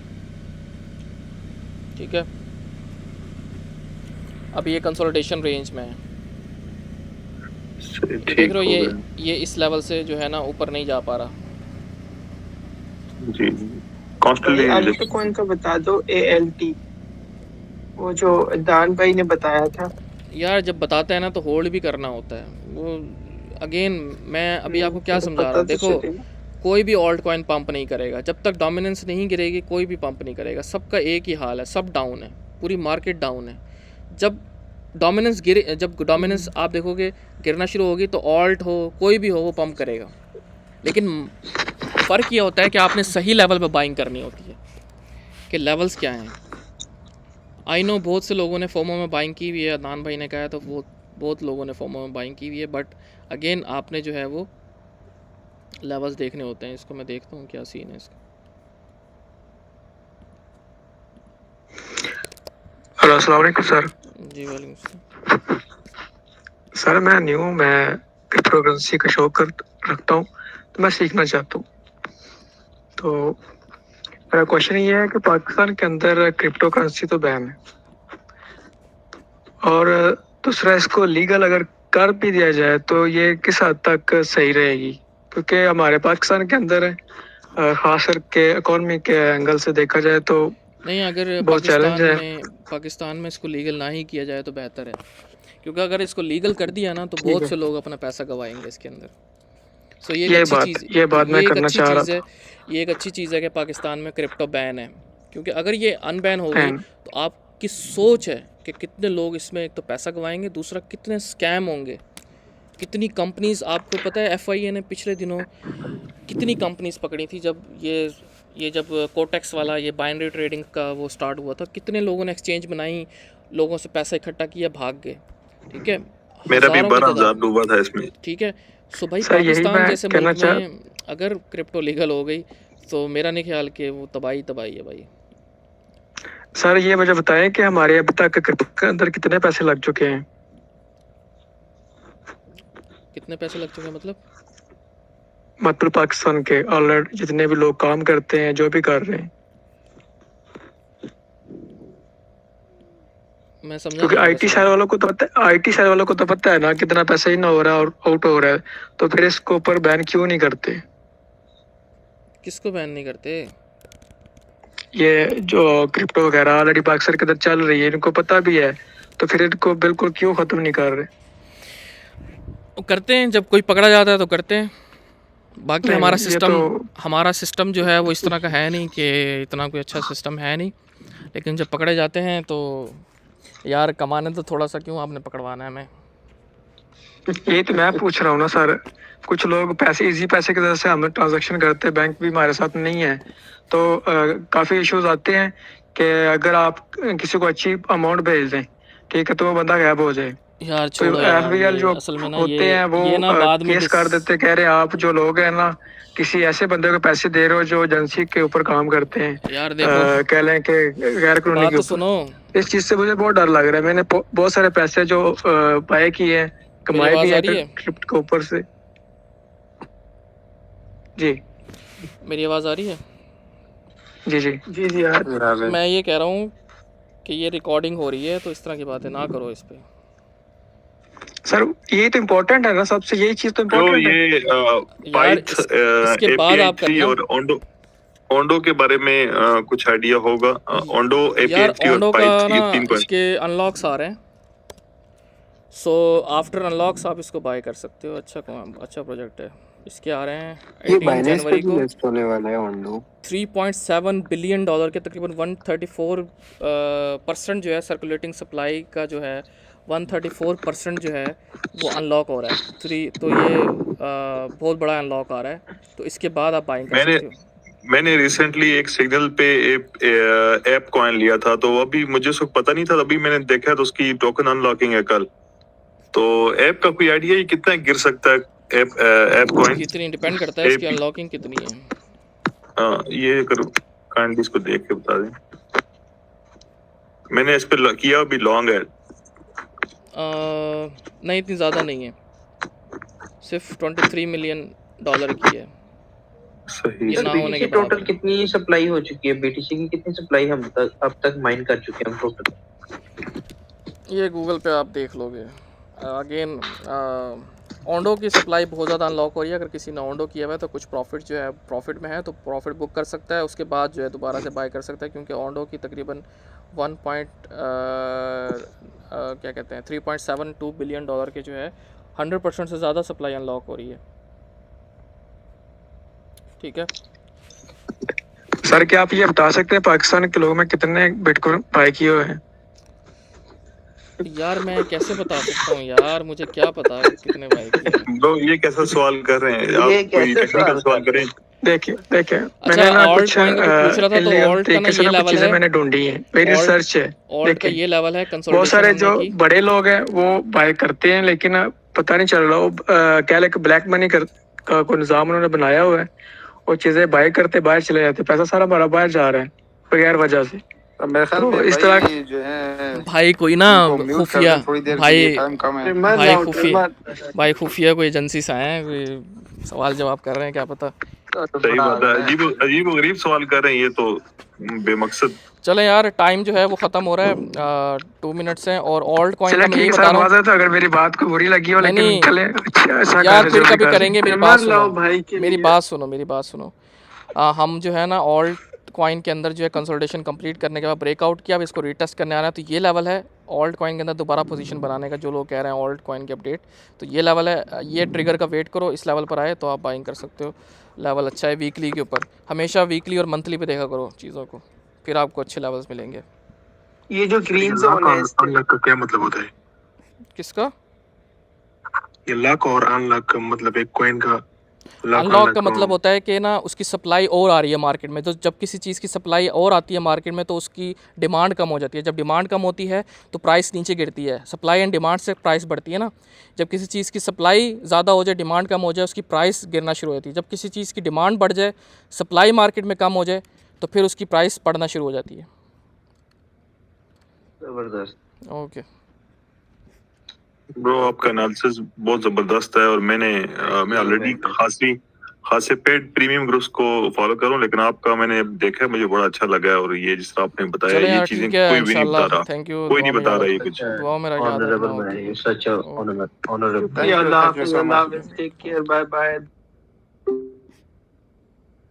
ठीक है, अभी ये कंसोलिडेशन रेंज में है। ये देख ठीक रहे हो, हो गया ये इस लेवल से जो है ना ऊपर नहीं जा पा रहा। जी। भाई कॉन्स्टेंटली अल्टो कॉइन का बता दो, ALT, वो जो दान भाई ने बताया था। यार जब बताते हैं ना तो होल्ड भी करना होता है वो। अगेन मैं अभी आपको क्या तो समझा रहा पता हूँ, तो देखो चलेगा। कोई भी ऑल्ट कॉइन पंप नहीं करेगा जब तक डोमिनेंस नहीं गिरेगी, कोई भी पंप नहीं करेगा। सबका एक ही हाल है, सब डाउन है, पूरी मार्केट डाउन है। जब डोमिनेंस गिरे, जब डोमिनेंस आप देखोगे गिरना शुरू होगी तो ऑल्ट हो कोई भी हो वो पंप करेगा। लेकिन फ़र्क ये होता है कि आपने सही लेवल पे बाइंग करनी होती है कि लेवल्स क्या हैं। आई नो बहुत से लोगों ने फोमो में बाइंग की हुई है, अदनान भाई ने कहा तो बहुत लोगों ने फोमो में बाइंग की हुई है, बट अगेन आपने जो है वो लेवल्स देखने होते हैं। इसको मैं देखता हूँ क्या सीन है इसका। हेलो, अस्सलाम वालेकुम सर। जी वालेकुम सलाम। सर मैं न्यू हूँ, मैं क्रिप्टो करेंसी का शौक कर रखता हूँ, तो मैं सीखना चाहता हूँ। तो मेरा क्वेश्चन ये है कि पाकिस्तान के अंदर क्रिप्टो करेंसी तो बैन है, और दूसरा इसको लीगल अगर कर भी दिया जाए तो ये किस हद तक सही रहेगी, क्योंकि हमारे पाकिस्तान के अंदर खास करके इकॉनमी के एंगल से देखा जाए तो नहीं, अगर बहुत चैलेंज है। पाकिस्तान में इसको लीगल ना ही किया जाए तो बेहतर है, क्योंकि अगर इसको लीगल कर दिया ना तो ठीक बहुत है, से लोग अपना पैसा गंवाएंगे इसके अंदर। सो ये एक ये अच्छी बात चीज़, ये बात मैं ये एक करना अच्छी चाह रहा चीज़ है, ये एक अच्छी चीज़ है कि पाकिस्तान में क्रिप्टो बैन है। क्योंकि अगर ये अनबैन हो था। गई तो आपकी सोच है कि कितने लोग इसमें एक तो पैसा गंवाएंगे, दूसरा कितने स्कैम होंगे, कितनी कंपनीज। आपको पता है FIA ने पिछले दिनों कितनी कंपनीज पकड़ी थी जब ये जब कोटेक्स वाला ये बाइनरी ट्रेडिंग का वो स्टार्ट हुआ था, कितने लोगों ने एक्सचेंज बनाई, लोगों से पैसा इकट्ठा किया, भाग गए। ठीक है, मेरा भी हज़ारों की 12,000 तादाद। डूबा था इसमें। ठीक है, सो भाई सर यही पाकिस्तान मैं जैसे कहना मुल्क चाह में अगर क्रिप्टो लीगल हो गई तो मेरा नहीं ख्याल कि वो तबाही तबाही है भाई। सर ये मुझे बताएं कि हमारे अब तक क्रिप्टो के अंदर कितने पैसे लग चुके हैं। कितने पैसे लग चुके हैं मतलब पाकिस्तान के ऑलरेडी जितने भी लोग काम करते हैं, जो भी कर रहे हैं, मैं समझा क्योंकि नहीं आपका आईटी सवाल। शहर वालों को तो पता है, आईटी शहर वालों को तो पता है ना कितना पैसा इन हो रहा है और आउट हो रहा है, तो फिर इसको ऊपर बैन क्यों नहीं करते। किसको बैन नहीं करते? ये जो क्रिप्टो वगैरह ऑलरेडी पाकिस्तान के अंदर चल रही है, इनको पता भी है, तो फिर इनको बिल्कुल क्यों खत्म नहीं कर रहे। वो करते हैं, जब कोई पकड़ा जाता है तो करते हैं। बाकी नहीं हमारा ये सिस्टम तो हमारा सिस्टम जो है वो इस तरह का है नहीं, कि इतना कोई अच्छा सिस्टम है नहीं। लेकिन जब पकड़े जाते हैं तो यार कमाने तो थोड़ा सा क्यों आपने पकड़वाना है हमें। यही तो मैं पूछ रहा हूँ ना सर। कुछ लोग पैसे, इजी पैसे की वजह से हम ट्रांजैक्शन करते हैं, बैंक भी हमारे साथ नहीं है, तो काफ़ी इश्यूज आते हैं कि अगर आप किसी को अच्छी अमाउंट भेज दें, ठीक है, तो वो बंदा गायब हो जाए। यार तो छोड़ो यार, FBL ये जो असल में ना होते हैं वो ये ना बाद में केस कर देते, कह रहे आप जो लोग हैं ना किसी ऐसे बंदे को पैसे दे रहे हो जो एजेंसी के ऊपर काम करते हैं, यार देखो कह लें कि गैर कानूनी बात के तो ऊपर। सुनो, इस चीज़ से मुझे बहुत डर लग रहा है। मैंने बहुत सारे पैसे जो पाए किए हैं, मेरी कमाए भी आवाज़ आ हैं रही है? क्रिप्टो के ऊपर से। जी मेरी आवाज़ आ रही है? जी जी जी जी यार। मैं ये कह रहा हूँ कि ये रिकॉर्डिंग हो रही है तो इस तरह की बातें ना करो इस पे। सर, यही तो इम्पोर्टेंट है ना, सबसे यही चीज़ तो जो इम्पोर्टेंट है। ये यार पाइथ इसके बाद आप API3 करना। और ओंडो ओंडो के बारे में कुछ आइडिया होगा? ओंडो यार API3 और ओंडो का पाइथ, ना ये 3 कॉइन। इसके अनलॉक्स आ रहे हैं, सो आफ्टर अनलॉक्स आप इसको बाय कर सकते हो। अच्छा प्रोजेक्ट है। इसके आ रहे हैं ये 18 बाइनेंस पे जनवरी भी को। लिस्ट होने वाला है ओंडो। 3.7 बिलियन डॉलर के तकरीबन 134% जो है सर्कुलेटिंग सप्लाई का जो है 134% जो है वो अनलॉक हो रहा है। तो ये बहुत बड़ा अनलॉक आ रहा है, तो इसके बाद आप बाइंग कर मैंने सकते हो। मैंने रिसेंटली एक सिग्नल पे ऐप कॉइन लिया था, तो अभी मुझे उसको पता नहीं था, अभी मैंने देखा तो उसकी टोकन अनलॉकिंग है कल। तो ऐप का कोई आइडिया है कितना गिर सकता है ऐप कॉइन? कितनी डिपेंड करता है इसकी अनलॉकिंग कितनी है। हाँ, ये करो काइंडली इसको देख के बता दें। मैंने इस पे किया अभी लॉन्ग है। नहीं इतनी ज़्यादा नहीं है, सिर्फ $23 मिलियन की है। सही। ये ना होने के बाद टोटल कितनी सप्लाई हो चुकी है बीटीसी की? कितनी सप्लाई हम अब तक माइन कर चुके हैं हम टोटल? ये गूगल पे आप देख लोगे। अगेन ओंडो की सप्लाई बहुत ज़्यादा अनलॉक हो रही है। अगर किसी ने ओंडो किया हुआ है तो कुछ प्रॉफिट जो है प्रॉफिट में है तो प्रॉफिट बुक कर सकता है, उसके बाद जो है दोबारा से बाय कर सकता है, क्योंकि ओंडो की तकरीबन 3.72 बिलियन डॉलर के जो है 100% से ज़्यादा सप्लाई अनलॉक हो रही है। ठीक है सर, क्या आप ये बता सकते हैं पाकिस्तान के लोगों में कितने बिटकॉइन बाय किए हुए हैं? यार मैं कैसे बता सकता हूँ यार, मुझे क्या पता कितने बाय किए। तो ये कैसा सवाल कर रहे हैं आप? ये कोई कैसे टेक्निकल सवाल सवाल कर करें। देखिए अच्छा, मैंने ना ऑल्ट कुछ कॉइन का भी पूछ रहा था, तो illegal ऑल्ट का ना तरीके से ये ना कुछ लेवल चीजें है, मैंने ढूंढी हैं, मेरी ऑल्ट रिसर्च है। ऑल्ट का देखिए, ये लेवल है बहुत कंसोलिडेशन सारे होने जो की। बड़े लोग हैं वो बाय करते हैं, लेकिन पता नहीं चल रहा वो क्या लेके ब्लैक मनी का कोई निजाम उन्होंने बनाया हुआ है। वो चीजें बाय करते बाहर चले जाते, पैसा सारा हमारा बाहर जा रहा है बगैर वजह से। मेरे ख्याल तो में इस तरह भाई जो है भाई कोई ना इनको म्यूट कर खुफिया दें थोड़ी देर के लिए, भाई टाइम कम है। भाई खुफिया कोई एजेंसी से आए हैं, कोई सवाल जवाब कर रहे हैं, क्या पता। सही बात है, अजीब व गरीब सवाल कर रहे हैं, ये तो बेमकसद। चलें यार, टाइम जो है वो ख़त्म हो रहा है, 2 मिनट्स हैं। और ऑल्ट कॉइन चलिए का मैं यही ठीक है बता सर, रहा हूँ माजरत है अगर मेरी बात को बुरी लगी हो, नहीं लेकिन नहीं चले अच्छा यार, कर फिर जल्दी कभी कर करेंगे। मेरी बात सुनो, मेरी बात सुनो। हम जो है ना ऑल्ट कॉइन के अंदर जो है कंसोलिडेशन कंप्लीट करने के बाद ब्रेकआउट किया, अब इसको रीटेस्ट करने आ रहा है। तो ये लेवल है ऑल्ट कॉइन के अंदर दोबारा पोजीशन बनाने का, जो लोग कह रहे हैं ऑल्ट कॉइन के अपडेट, तो ये लेवल है। ये ट्रिगर का वेट करो, इस लेवल पर आए तो आप बाइंग कर सकते हो। लेवल अच्छा है वीकली के ऊपर, हमेशा वीकली और मंथली पे देखा करो चीज़ों को, फिर आपको अच्छे लेवल्स मिलेंगे। ये जो ग्रीन जोन है अनलॉक का क्या मतलब होता है? किसका ये लॉक और अनलॉक मतलब एक कॉइन का अनलॉक का मतलब होता है कि ना उसकी सप्लाई और आ रही है मार्केट में। तो जब किसी चीज़ की सप्लाई और आती है मार्केट में तो उसकी डिमांड कम हो जाती है। जब डिमांड कम होती है तो प्राइस नीचे गिरती है। सप्लाई एंड डिमांड से प्राइस बढ़ती है ना। जब किसी चीज़ की सप्लाई ज़्यादा हो जाए, डिमांड कम हो जाए, उसकी प्राइस गिरना शुरू हो जाती है। जब किसी चीज़ की डिमांड बढ़ जाए, सप्लाई मार्केट में कम हो जाए, तो फिर उसकी प्राइस बढ़ना शुरू हो जाती है। जबरदस्त। ओके ब्रो, आपका एनालिसिस बहुत जबरदस्त है, और मैं ऑलरेडी खासे पेड प्रीमियम ग्रुप्स को फॉलो कर रहा हूं, लेकिन आपका मैंने देखा, मुझे बड़ा अच्छा लगा है। और ये जिस तरह आपने बताया, चले ये यार, चीजें ठीक है, कोई भी नहीं बता इंशाल्लाह। रहा, थैंक यू। कोई नहीं बता रहा ये कुछ। दुआ मेरा याद ऑनरेबल रखना। Man, you such honourable. Allah हाफिज़, टेक केयर, बाय बाय।